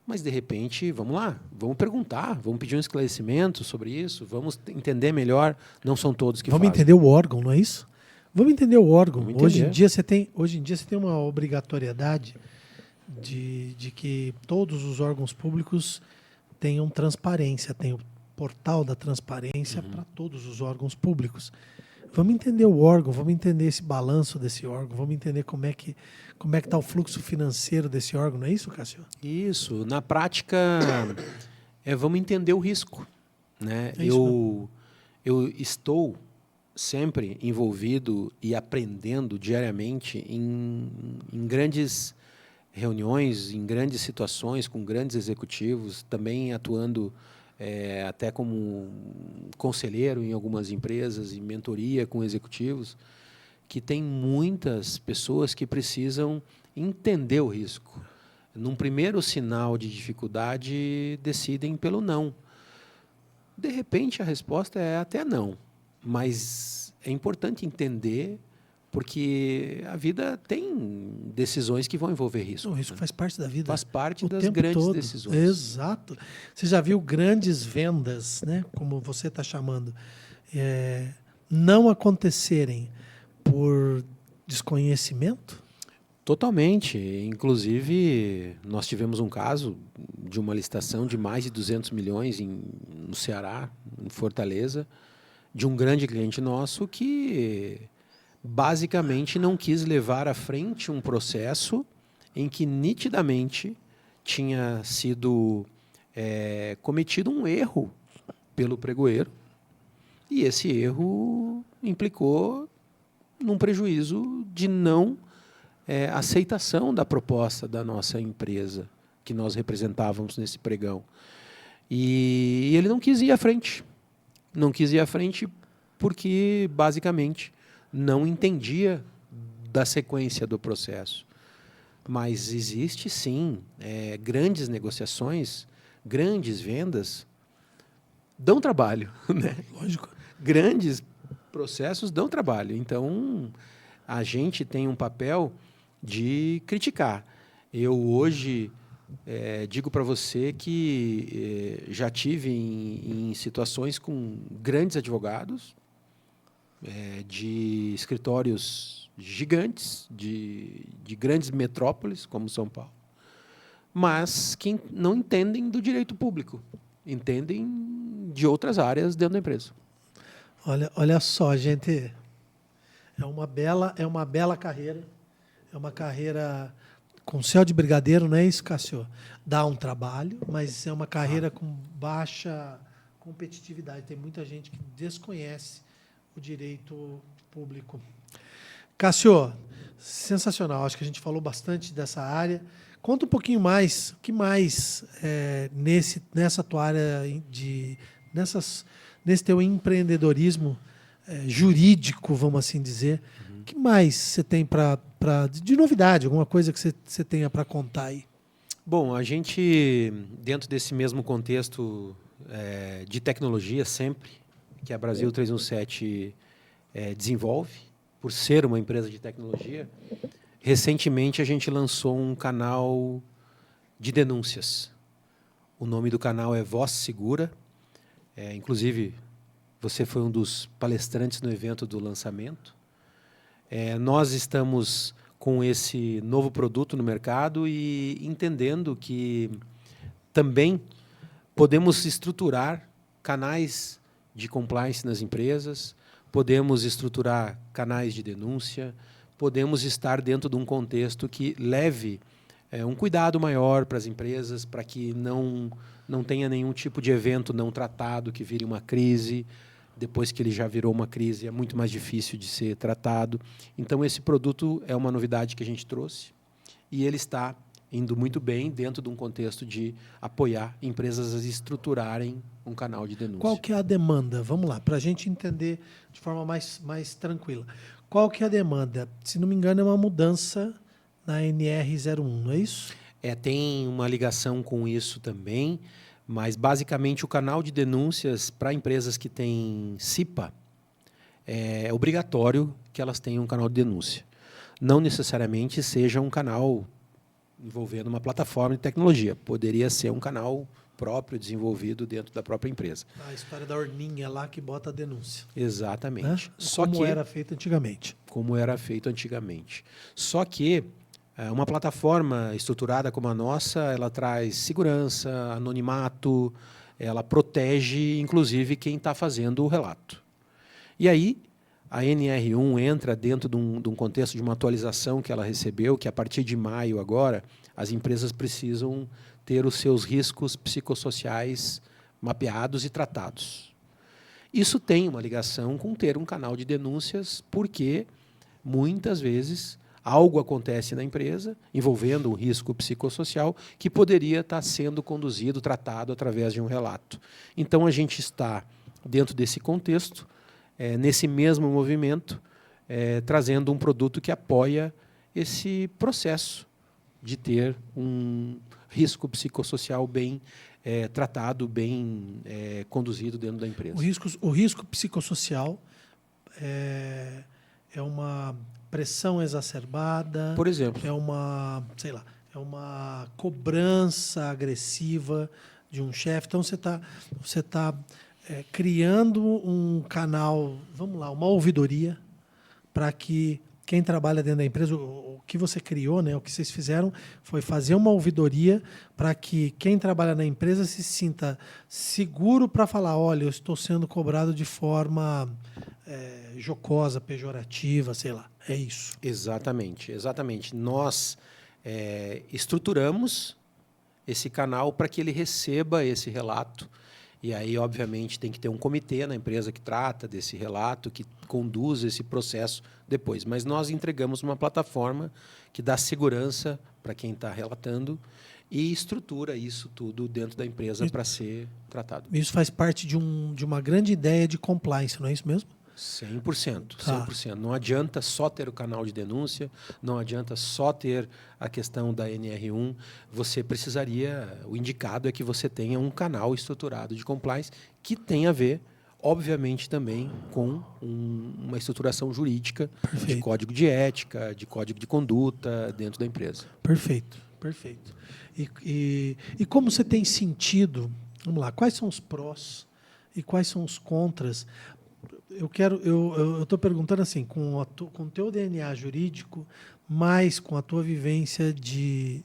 Mas, de repente, vamos lá, vamos perguntar, vamos pedir um esclarecimento sobre isso, vamos entender melhor. Não são todos que vamos fazem. Entender o órgão, não é isso? Vamos entender o órgão. Vamos Hoje em entender. dia você tem uma obrigatoriedade de que todos os órgãos públicos tenham transparência, tem o portal da transparência para todos os órgãos públicos. Vamos entender o órgão, vamos entender esse balanço desse órgão, vamos entender como é que está o fluxo financeiro desse órgão, não é isso, Cássio? Isso. Na prática, vamos entender o risco. Né? É isso Eu estou sempre envolvido e aprendendo diariamente em grandes reuniões, em grandes situações, com grandes executivos, também atuando até como conselheiro em algumas empresas e mentoria com executivos, que tem muitas pessoas que precisam entender o risco. Num primeiro sinal de dificuldade, decidem pelo não. De repente, a resposta é até não, mas é importante entender, porque a vida tem decisões que vão envolver risco. O risco faz parte da vida. Faz parte das grandes decisões. Exato. Você já viu grandes vendas, né, como você está chamando, não acontecerem por desconhecimento? Totalmente. Inclusive, nós tivemos um caso de uma licitação de mais de 200 milhões no Ceará, em Fortaleza, de um grande cliente nosso que basicamente não quis levar à frente um processo em que nitidamente tinha sido cometido um erro pelo pregoeiro, e esse erro implicou num prejuízo de não aceitação da proposta da nossa empresa que nós representávamos nesse pregão. E ele não quis ir à frente. Não quis ir à frente porque, basicamente, não entendia da sequência do processo. Mas existe, sim, grandes negociações, grandes vendas dão trabalho. Né? Lógico. Grandes processos dão trabalho. Então, a gente tem um papel de criticar. Eu hoje digo para você que já tive em situações com grandes advogados de escritórios gigantes, de grandes metrópoles, como São Paulo, mas que não entendem do direito público, entendem de outras áreas dentro da empresa. Olha só, gente, é uma bela carreira, é uma carreira com céu de brigadeiro, não é isso, Cássio? Dá um trabalho, mas é uma carreira com baixa competitividade. Tem muita gente que desconhece o direito público. Cássio, sensacional. Acho que a gente falou bastante dessa área. Conta um pouquinho mais, o que mais nessa tua área nesse teu empreendedorismo jurídico, vamos assim dizer, o que mais você tem de novidade, alguma coisa que você tenha para contar aí? Bom, a gente, dentro desse mesmo contexto de tecnologia, sempre, que a Brasil 317 desenvolve, por ser uma empresa de tecnologia, recentemente a gente lançou um canal de denúncias. O nome do canal é Voz Segura. Inclusive, você foi um dos palestrantes no evento do lançamento. Nós estamos com esse novo produto no mercado e entendendo que também podemos estruturar canais de compliance nas empresas, podemos estruturar canais de denúncia, podemos estar dentro de um contexto que leve um cuidado maior para as empresas, para que não tenha nenhum tipo de evento não tratado que vire uma crise. Depois que ele já virou uma crise, é muito mais difícil de ser tratado. Então, esse produto é uma novidade que a gente trouxe e ele está indo muito bem dentro de um contexto de apoiar empresas a estruturarem um canal de denúncia. Qual que é a demanda? Vamos lá, para a gente entender de forma mais tranquila. Qual que é a demanda? Se não me engano, é uma mudança na NR01, não é isso? Tem uma ligação com isso também, mas, basicamente, o canal de denúncias para empresas que têm CIPA é obrigatório que elas tenham um canal de denúncia. Não necessariamente seja um canal envolvendo uma plataforma de tecnologia. Poderia ser um canal próprio, desenvolvido dentro da própria empresa. A história da urninha lá que bota a denúncia. Exatamente. Né? Como era feito antigamente. Como era feito antigamente. Só que uma plataforma estruturada como a nossa, ela traz segurança, anonimato, ela protege, inclusive, quem está fazendo o relato. E aí, a NR1 entra dentro de um contexto de uma atualização que ela recebeu, que a partir de maio agora, as empresas precisam ter os seus riscos psicossociais mapeados e tratados. Isso tem uma ligação com ter um canal de denúncias, porque, muitas vezes, algo acontece na empresa envolvendo um risco psicossocial que poderia estar sendo conduzido, tratado através de um relato. Então, a gente está, dentro desse contexto, nesse mesmo movimento, trazendo um produto que apoia esse processo de ter um risco psicossocial bem tratado, bem conduzido dentro da empresa. O risco psicossocial é uma pressão exacerbada, por exemplo, é uma cobrança agressiva de um chefe. Então você tá criando um canal, vamos lá, uma ouvidoria para que quem trabalha dentro da empresa, o que você criou, né, o que vocês fizeram foi fazer uma ouvidoria para que quem trabalha na empresa se sinta seguro para falar, olha, eu estou sendo cobrado de forma jocosa, pejorativa, sei lá. É isso. Exatamente. Nós estruturamos esse canal para que ele receba esse relato. E aí, obviamente, tem que ter um comitê na empresa que trata desse relato, que conduz esse processo depois. Mas nós entregamos uma plataforma que dá segurança para quem está relatando e estrutura isso tudo dentro da empresa para ser tratado. Isso faz parte de uma grande ideia de compliance, não é isso mesmo? 100%. 100%. Não adianta só ter o canal de denúncia, não adianta só ter a questão da NR1. Você precisaria, o indicado é que você tenha um canal estruturado de compliance que tenha a ver, obviamente, também com uma estruturação jurídica. Perfeito. De código de ética, de código de conduta dentro da empresa. Perfeito. E como você tem sentido, vamos lá, quais são os prós e quais são os contras eu estou perguntando assim, com o teu DNA jurídico, mais com a tua vivência de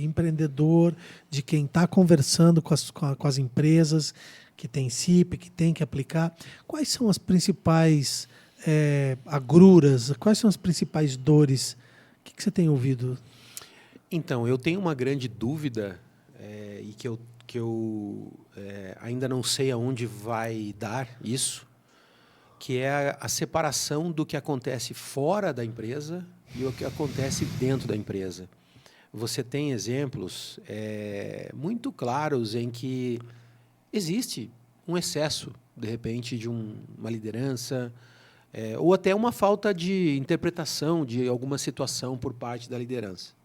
empreendedor, de quem está conversando com as empresas que tem CIP, que tem que aplicar, quais são as principais agruras, quais são as principais dores? O que você tem ouvido? Então, eu tenho uma grande dúvida e que eu ainda não sei aonde vai dar isso, que é a separação do que acontece fora da empresa e o que acontece dentro da empresa. Você tem exemplos muito claros em que existe um excesso, de repente, de uma liderança, ou até uma falta de interpretação de alguma situação por parte da liderança.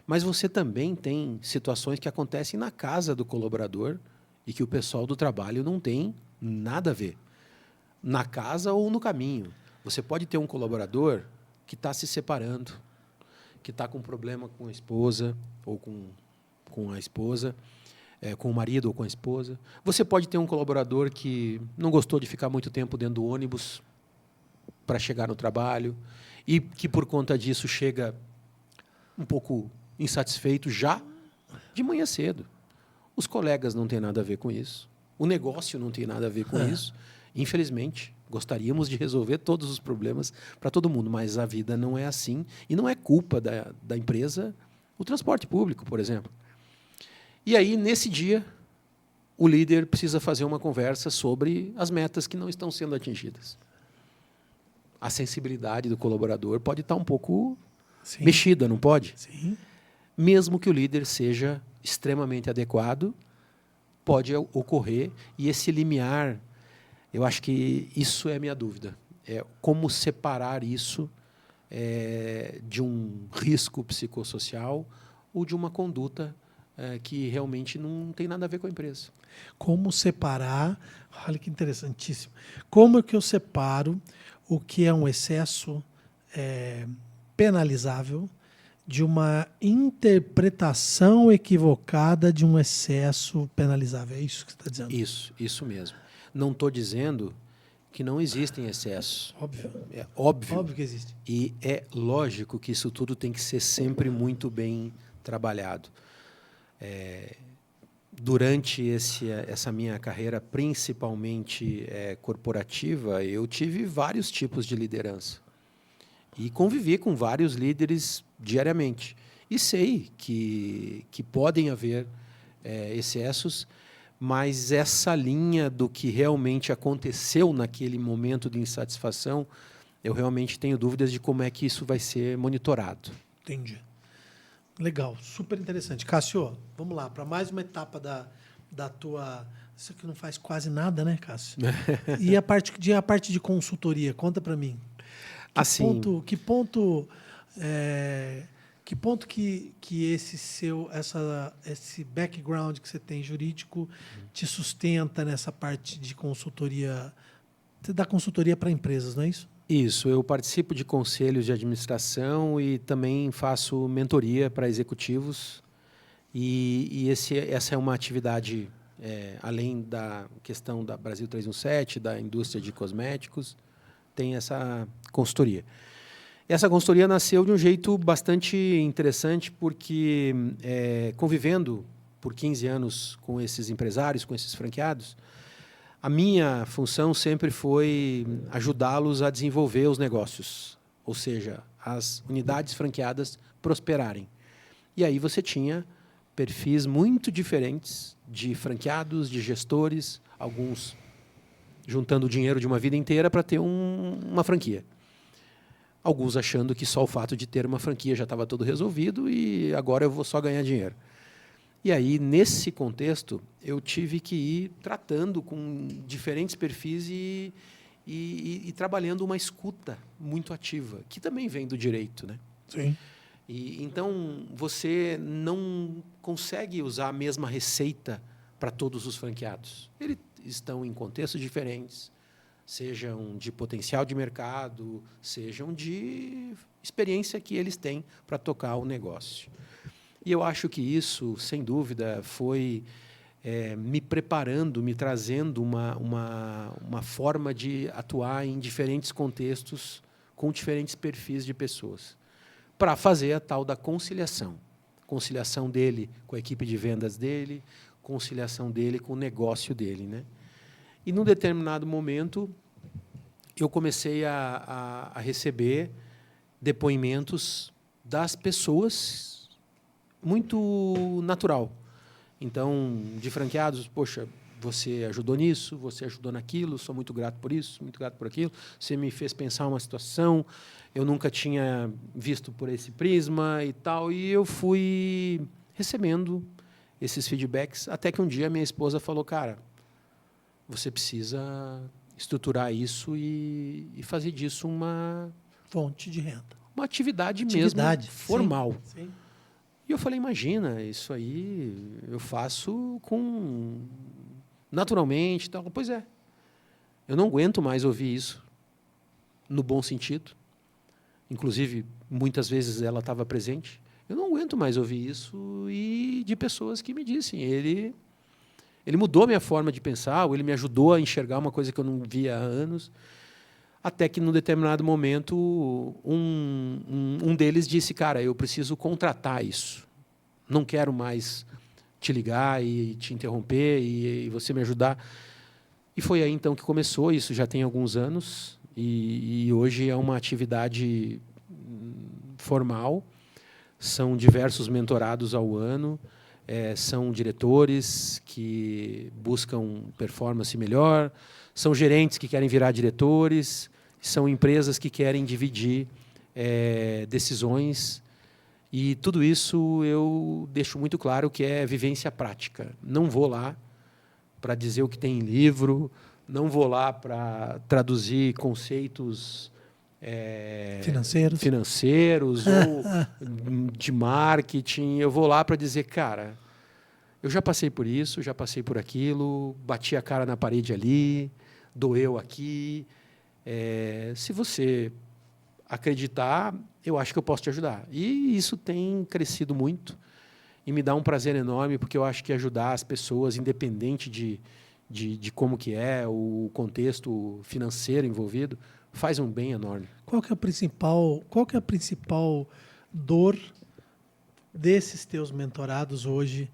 Mas você também tem situações que acontecem na casa do colaborador e que o pessoal do trabalho não tem nada a ver. Na casa ou no caminho. Você pode ter um colaborador que está se separando, que está com problema com a esposa ou com a esposa, com o marido ou com a esposa. Você pode ter um colaborador que não gostou de ficar muito tempo dentro do ônibus para chegar no trabalho e que, por conta disso, chega um pouco insatisfeito já de manhã cedo. Os colegas não têm nada a ver com isso. O negócio não tem nada a ver com isso. Infelizmente, gostaríamos de resolver todos os problemas para todo mundo, mas a vida não é assim. E não é culpa da empresa o transporte público, por exemplo. E aí, nesse dia, o líder precisa fazer uma conversa sobre as metas que não estão sendo atingidas. A sensibilidade do colaborador pode estar um pouco mexida, não pode? Sim. Mesmo que o líder seja extremamente adequado, pode ocorrer, e esse limiar, eu acho que isso é a minha dúvida. Como separar isso de um risco psicossocial ou de uma conduta que realmente não tem nada a ver com a empresa. Como separar, olha que interessantíssimo, como é que eu separo o que é um excesso penalizável de uma interpretação equivocada de um excesso penalizável? É isso que você está dizendo? Isso mesmo. Não estou dizendo que não existem excessos. Óbvio. É óbvio. Óbvio que existe. E é lógico que isso tudo tem que ser sempre muito bem trabalhado. Durante essa minha carreira, principalmente corporativa, eu tive vários tipos de liderança. E convivi com vários líderes diariamente. E sei que podem haver excessos, mas essa linha do que realmente aconteceu naquele momento de insatisfação, eu realmente tenho dúvidas de como é que isso vai ser monitorado. Entendi. Legal, super interessante. Cássio, vamos lá, para mais uma etapa da tua... Isso aqui não faz quase nada, né, Cássio? E a parte de consultoria, conta para mim. Que ponto que esse background que você tem jurídico te sustenta nessa parte de consultoria? Você dá consultoria para empresas, não é isso? Isso, eu participo de conselhos de administração e também faço mentoria para executivos. E essa é uma atividade, além da questão da Brasil 317, da indústria de cosméticos, tem essa consultoria. Essa consultoria nasceu de um jeito bastante interessante, porque convivendo por 15 anos com esses empresários, com esses franqueados, a minha função sempre foi ajudá-los a desenvolver os negócios, ou seja, as unidades franqueadas prosperarem. E aí você tinha perfis muito diferentes de franqueados, de gestores, alguns juntando o dinheiro de uma vida inteira para ter uma franquia. Alguns achando que só o fato de ter uma franquia já estava tudo resolvido e agora eu vou só ganhar dinheiro. E aí, nesse contexto, eu tive que ir tratando com diferentes perfis e trabalhando uma escuta muito ativa, que também vem do direito, né? Sim. Então, você não consegue usar a mesma receita para todos os franqueados. Eles estão em contextos diferentes, sejam de potencial de mercado, sejam de experiência que eles têm para tocar o negócio. E eu acho que isso, sem dúvida, foi me preparando, me trazendo uma forma de atuar em diferentes contextos, com diferentes perfis de pessoas, para fazer a tal da conciliação. Conciliação dele com a equipe de vendas dele, conciliação dele com o negócio dele, né? E, num determinado momento, eu comecei a receber depoimentos das pessoas muito natural. Então, de franqueados, poxa, você ajudou nisso, você ajudou naquilo, sou muito grato por isso, muito grato por aquilo, você me fez pensar uma situação, eu nunca tinha visto por esse prisma e tal, e eu fui recebendo esses feedbacks, até que um dia minha esposa falou, cara, você precisa estruturar isso e fazer disso uma fonte de renda. Uma atividade mesmo formal. Sim, sim. E eu falei, imagina, isso aí eu faço naturalmente. Tal. Pois é, eu não aguento mais ouvir isso, no bom sentido. Inclusive, muitas vezes ela estava presente. Eu não aguento mais ouvir isso e de pessoas que me dissem, ele mudou a minha forma de pensar, ou ele me ajudou a enxergar uma coisa que eu não via há anos, até que, num determinado momento, um deles disse, cara, eu preciso contratar isso. Não quero mais te ligar e te interromper e você me ajudar. E foi aí, então, que começou. Isso já tem alguns anos e hoje é uma atividade formal. São diversos mentorados ao ano. São diretores que buscam performance melhor, são gerentes que querem virar diretores, são empresas que querem dividir decisões. E tudo isso eu deixo muito claro que é vivência prática. Não vou lá para dizer o que tem em livro, não vou lá para traduzir conceitos financeiros ou de marketing. Eu vou lá para dizer, cara, eu já passei por isso, já passei por aquilo, bati a cara na parede ali, doeu aqui. Se você acreditar, eu acho que eu posso te ajudar. E isso tem crescido muito e me dá um prazer enorme, porque eu acho que ajudar as pessoas, independente de como que é o contexto financeiro envolvido, faz um bem enorme. Qual que é a principal dor desses teus mentorados hoje,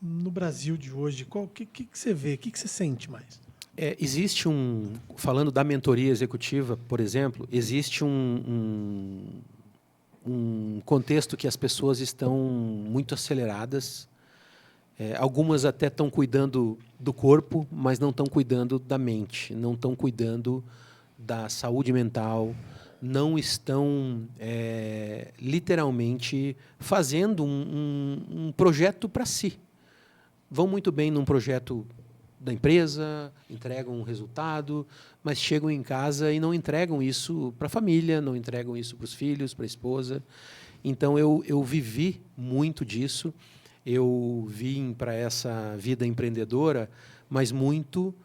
no Brasil de hoje? O que você vê? O que você sente mais? Existe falando da mentoria executiva, por exemplo, existe um contexto que as pessoas estão muito aceleradas. Algumas até estão cuidando do corpo, mas não estão cuidando da mente, não estão cuidando da saúde mental, não estão literalmente fazendo um projeto para si. Vão muito bem num projeto da empresa, entregam um resultado, mas chegam em casa e não entregam isso para a família, não entregam isso para os filhos, para a esposa. Então, eu vivi muito disso. Eu vim para essa vida empreendedora, mas muito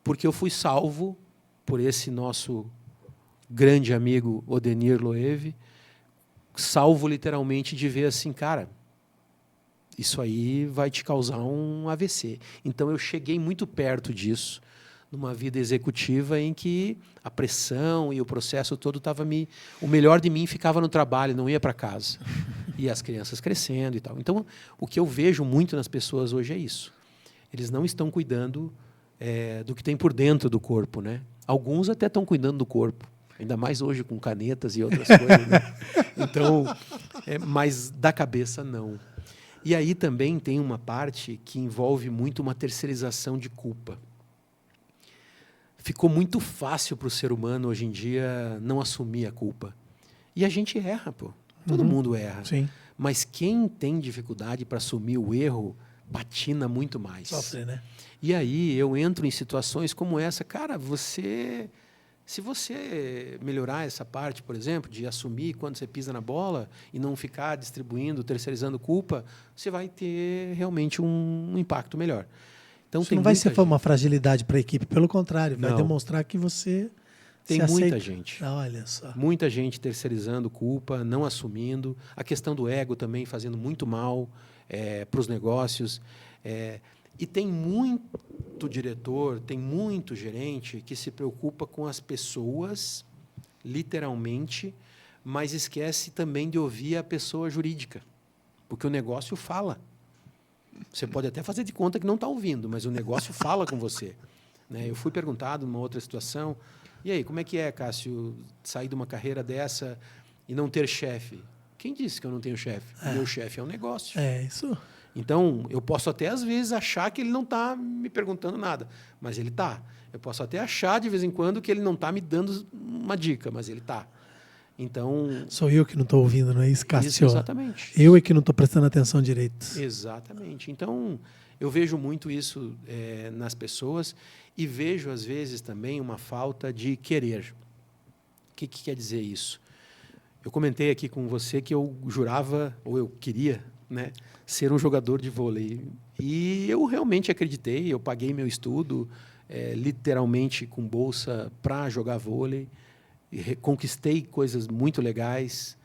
porque eu fui salvo por esse nosso grande amigo Odenir Loewe, salvo literalmente de ver assim, cara, isso aí vai te causar um AVC. Então, eu cheguei muito perto disso, numa vida executiva em que a pressão e o processo todo estava o melhor de mim ficava no trabalho, não ia para casa. E as crianças crescendo e tal. Então, o que eu vejo muito nas pessoas hoje é isso. Eles não estão cuidando do que tem por dentro do corpo, né? Alguns até estão cuidando do corpo, ainda mais hoje com canetas e outras coisas. Né? Então, mas da cabeça, não. E aí também tem uma parte que envolve muito uma terceirização de culpa. Ficou muito fácil para o ser humano, hoje em dia, não assumir a culpa. E a gente erra, pô. Todo mundo erra. Sim. Mas quem tem dificuldade para assumir o erro, patina muito mais. Sofre, né? E aí eu entro em situações como essa. Cara, se você melhorar essa parte, por exemplo, de assumir quando você pisa na bola e não ficar distribuindo, terceirizando culpa, você vai ter realmente um impacto melhor. Então, isso não vai ser uma fragilidade para a equipe, pelo contrário, vai demonstrar que você Tem Você muita aceita? gente. Olha só. Muita gente terceirizando culpa, não assumindo. A questão do ego também fazendo muito mal para os negócios. E tem muito diretor, tem muito gerente que se preocupa com as pessoas, literalmente, mas esquece também de ouvir a pessoa jurídica. Porque o negócio fala. Você pode até fazer de conta que não está ouvindo, mas o negócio fala com você. Né? Eu fui perguntado numa outra situação, e aí, como é que é, Cássio, sair de uma carreira dessa e não ter chefe? Quem disse que eu não tenho chefe? Meu chefe é um negócio. É isso. Então, eu posso até, às vezes, achar que ele não está me perguntando nada, mas ele está. Eu posso até achar, de vez em quando, que ele não está me dando uma dica, mas ele está. Então... Sou eu que não estou ouvindo, não é isso, Cássio? Isso, exatamente. Eu é que não estou prestando atenção direito. Exatamente. Então, eu vejo muito isso nas pessoas e vejo, às vezes, também uma falta de querer. O que quer dizer isso? Eu comentei aqui com você que eu jurava, ou eu queria, né, ser um jogador de vôlei. E eu realmente acreditei, eu paguei meu estudo, literalmente com bolsa para jogar vôlei, e conquistei coisas muito legais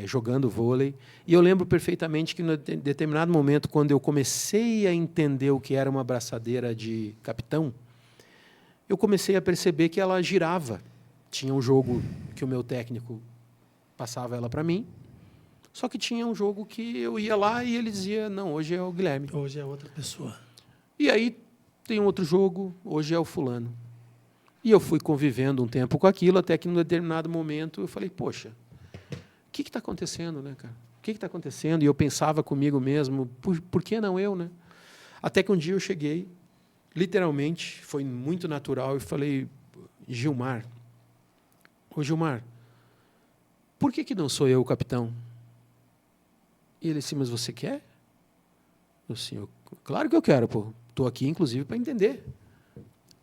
jogando vôlei. E eu lembro perfeitamente que, em determinado momento, quando eu comecei a entender o que era uma braçadeira de capitão, eu comecei a perceber que ela girava. Tinha um jogo que o meu técnico passava ela para mim, só que tinha um jogo que eu ia lá e ele dizia, não, hoje é o Guilherme. Hoje é outra pessoa. E aí tem um outro jogo, hoje é o fulano. E eu fui convivendo um tempo com aquilo, até que, num determinado momento, eu falei, poxa, o que está acontecendo, né, cara? O que está acontecendo? E eu pensava comigo mesmo, por que não eu, né? Até que um dia eu cheguei, literalmente, foi muito natural, e falei, Gilmar, ô Gilmar, por que não sou eu o capitão? E ele disse, mas você quer? Eu disse, claro que eu quero, pô. Estou aqui, inclusive, para entender.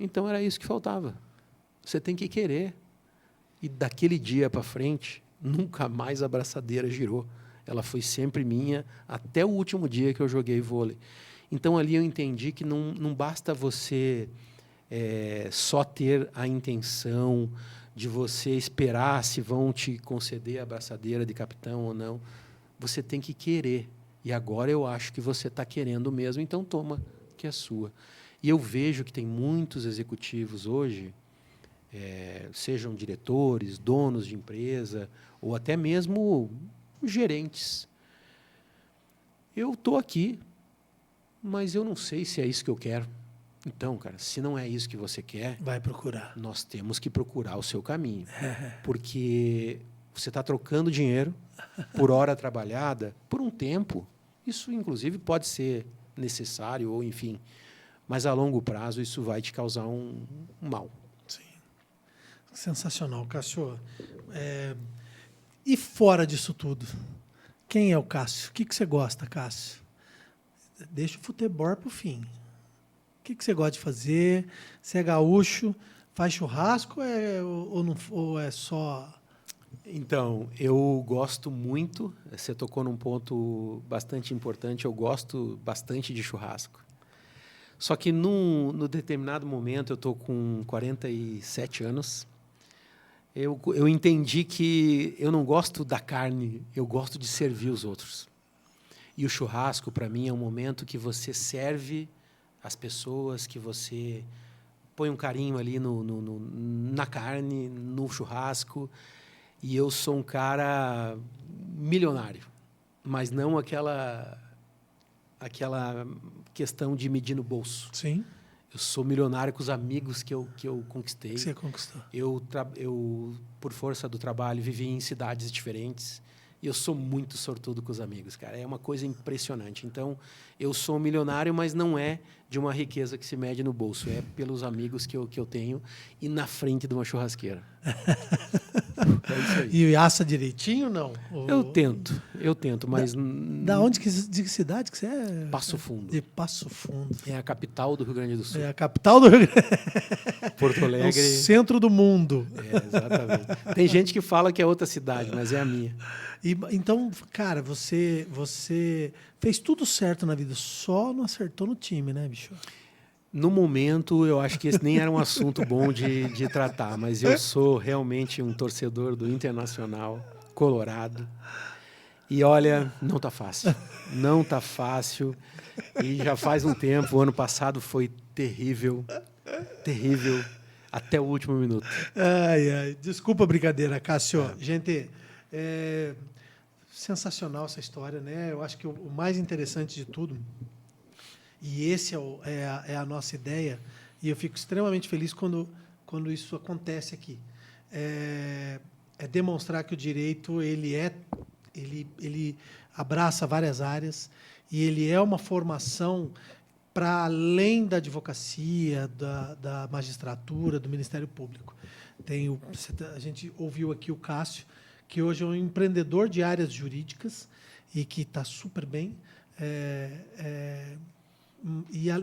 Então, era isso que faltava. Você tem que querer. E daquele dia para frente, nunca mais a braçadeira girou. Ela foi sempre minha, até o último dia que eu joguei vôlei. Então, ali eu entendi que não basta você só ter a intenção de você esperar se vão te conceder a braçadeira de capitão ou não. Você tem que querer. E agora eu acho que você está querendo mesmo, então toma, que é sua. E eu vejo que tem muitos executivos hoje, sejam diretores, donos de empresa, ou até mesmo gerentes. Eu estou aqui, mas eu não sei se é isso que eu quero. Então, cara, se não é isso que você quer, vai procurar. Nós temos que procurar o seu caminho. Porque você está trocando dinheiro por hora trabalhada por um tempo. Isso, inclusive, pode ser necessário, ou enfim. Mas, a longo prazo, isso vai te causar um mal. Sim. Sensacional, Cássio. E fora disso tudo? Quem é o Cássio? O que você gosta, Cássio? Deixa o futebol para o fim. O que você gosta de fazer? Você é gaúcho, faz churrasco ou é só... Então, eu gosto muito, você tocou num ponto bastante importante, eu gosto bastante de churrasco. Só que, no determinado momento, eu estou com 47 anos, eu entendi que eu não gosto da carne, eu gosto de servir os outros. E o churrasco, para mim, é um momento que você serve as pessoas, que você põe um carinho ali na carne, no churrasco. E eu sou um cara milionário, mas não aquela questão de medir no bolso. Sim. Eu sou milionário com os amigos que eu conquistei. Que você conquistou. Eu, por força do trabalho, vivi em cidades diferentes. E eu sou muito sortudo com os amigos, cara. É uma coisa impressionante. Então, eu sou milionário, mas não é de uma riqueza que se mede no bolso. É pelos amigos que eu tenho e na frente de uma churrasqueira. É isso aí. E assa direitinho, não? Eu tento, mas... Da onde, de que cidade que você é? Passo Fundo. De Passo Fundo. É a capital do Rio Grande do Sul. É a capital do Rio Grande. Porto Alegre. É o centro do mundo. Exatamente. Tem gente que fala que é outra cidade, mas é a minha. Então, cara, você fez tudo certo na vida, só não acertou no time, né, bicho? No momento, eu acho que esse nem era um assunto bom de tratar, mas eu sou realmente um torcedor do Internacional Colorado. E olha, não está fácil. Não está fácil. E já faz um tempo, o ano passado foi terrível, terrível, até o último minuto. Ai, ai. Desculpa a brincadeira, Cássio. Gente, sensacional essa história, né? Eu acho que o mais interessante de tudo, e esse é a nossa ideia, e eu fico extremamente feliz quando isso acontece aqui, é demonstrar que o direito ele abraça várias áreas e ele é uma formação para além da advocacia, da magistratura, do Ministério Público. A gente ouviu aqui o Cássio, que hoje é um empreendedor de áreas jurídicas e que está super bem.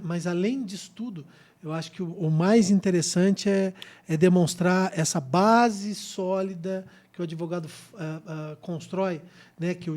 Mas, além disso tudo, eu acho que o mais interessante é demonstrar essa base sólida que o advogado constrói, né, que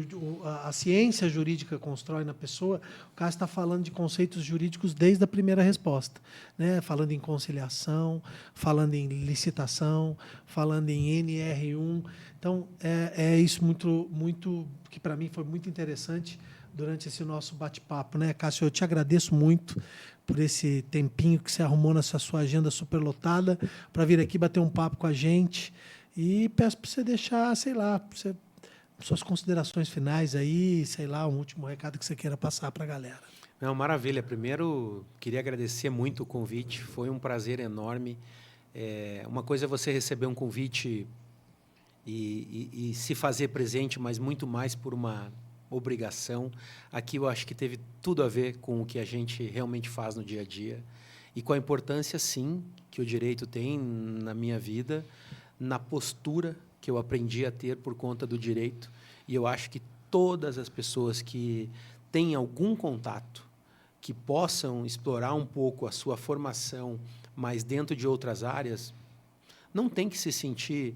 a ciência jurídica constrói na pessoa. O Cássio está falando de conceitos jurídicos desde a primeira resposta, né, falando em conciliação, falando em licitação, falando em NR1. Então, é isso muito que, para mim, foi muito interessante durante esse nosso bate-papo, né, Cássio? Eu te agradeço muito por esse tempinho que você arrumou nessa sua agenda superlotada para vir aqui bater um papo com a gente. E peço para você deixar, sei lá, suas considerações finais aí, sei lá, um último recado que você queira passar para a galera. Não, maravilha. Primeiro, queria agradecer muito o convite. Foi um prazer enorme. Uma coisa é você receber um convite e se fazer presente, mas muito mais por uma obrigação. Aqui eu acho que teve tudo a ver com o que a gente realmente faz no dia a dia e com a importância, sim, que o direito tem na minha vida, na postura que eu aprendi a ter por conta do direito. E eu acho que todas as pessoas que têm algum contato, que possam explorar um pouco a sua formação, mas dentro de outras áreas, não tem que se sentir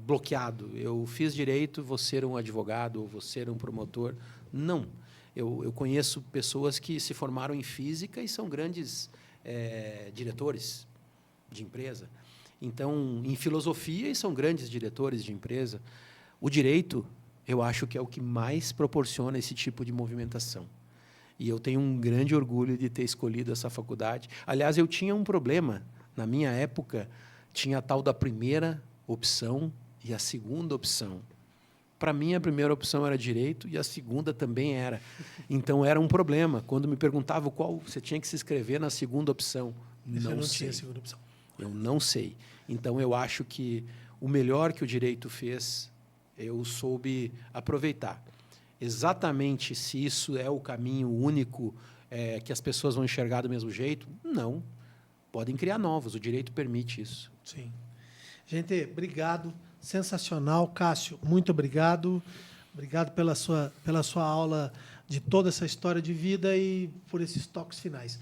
bloqueado. Eu fiz direito, vou ser um advogado, ou vou ser um promotor. Não. Eu conheço pessoas que se formaram em física e são grandes diretores de empresa. Então, em filosofia, e são grandes diretores de empresa. O direito, eu acho que é o que mais proporciona esse tipo de movimentação. E eu tenho um grande orgulho de ter escolhido essa faculdade. Aliás, eu tinha um problema. Na minha época, tinha a tal da primeira opção e a segunda opção. Para mim, a primeira opção era direito e a segunda também era. Então, era um problema. Quando me perguntavam qual você tinha que se inscrever na segunda opção, não sei. Tinha segunda opção. Eu não sei. Então, eu acho que o melhor que o direito fez, eu soube aproveitar. Exatamente se isso é o caminho único que as pessoas vão enxergar do mesmo jeito, não. Podem criar novos, o direito permite isso. Sim. Gente, obrigado. Sensacional. Cássio, muito obrigado. Obrigado pela sua aula de toda essa história de vida e por esses toques finais.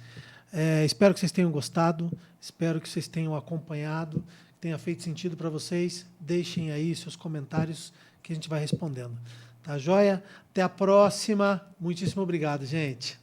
Espero que vocês tenham gostado, espero que vocês tenham acompanhado, que tenha feito sentido para vocês. Deixem aí seus comentários que a gente vai respondendo. Tá joia? Até a próxima. Muitíssimo obrigado, gente.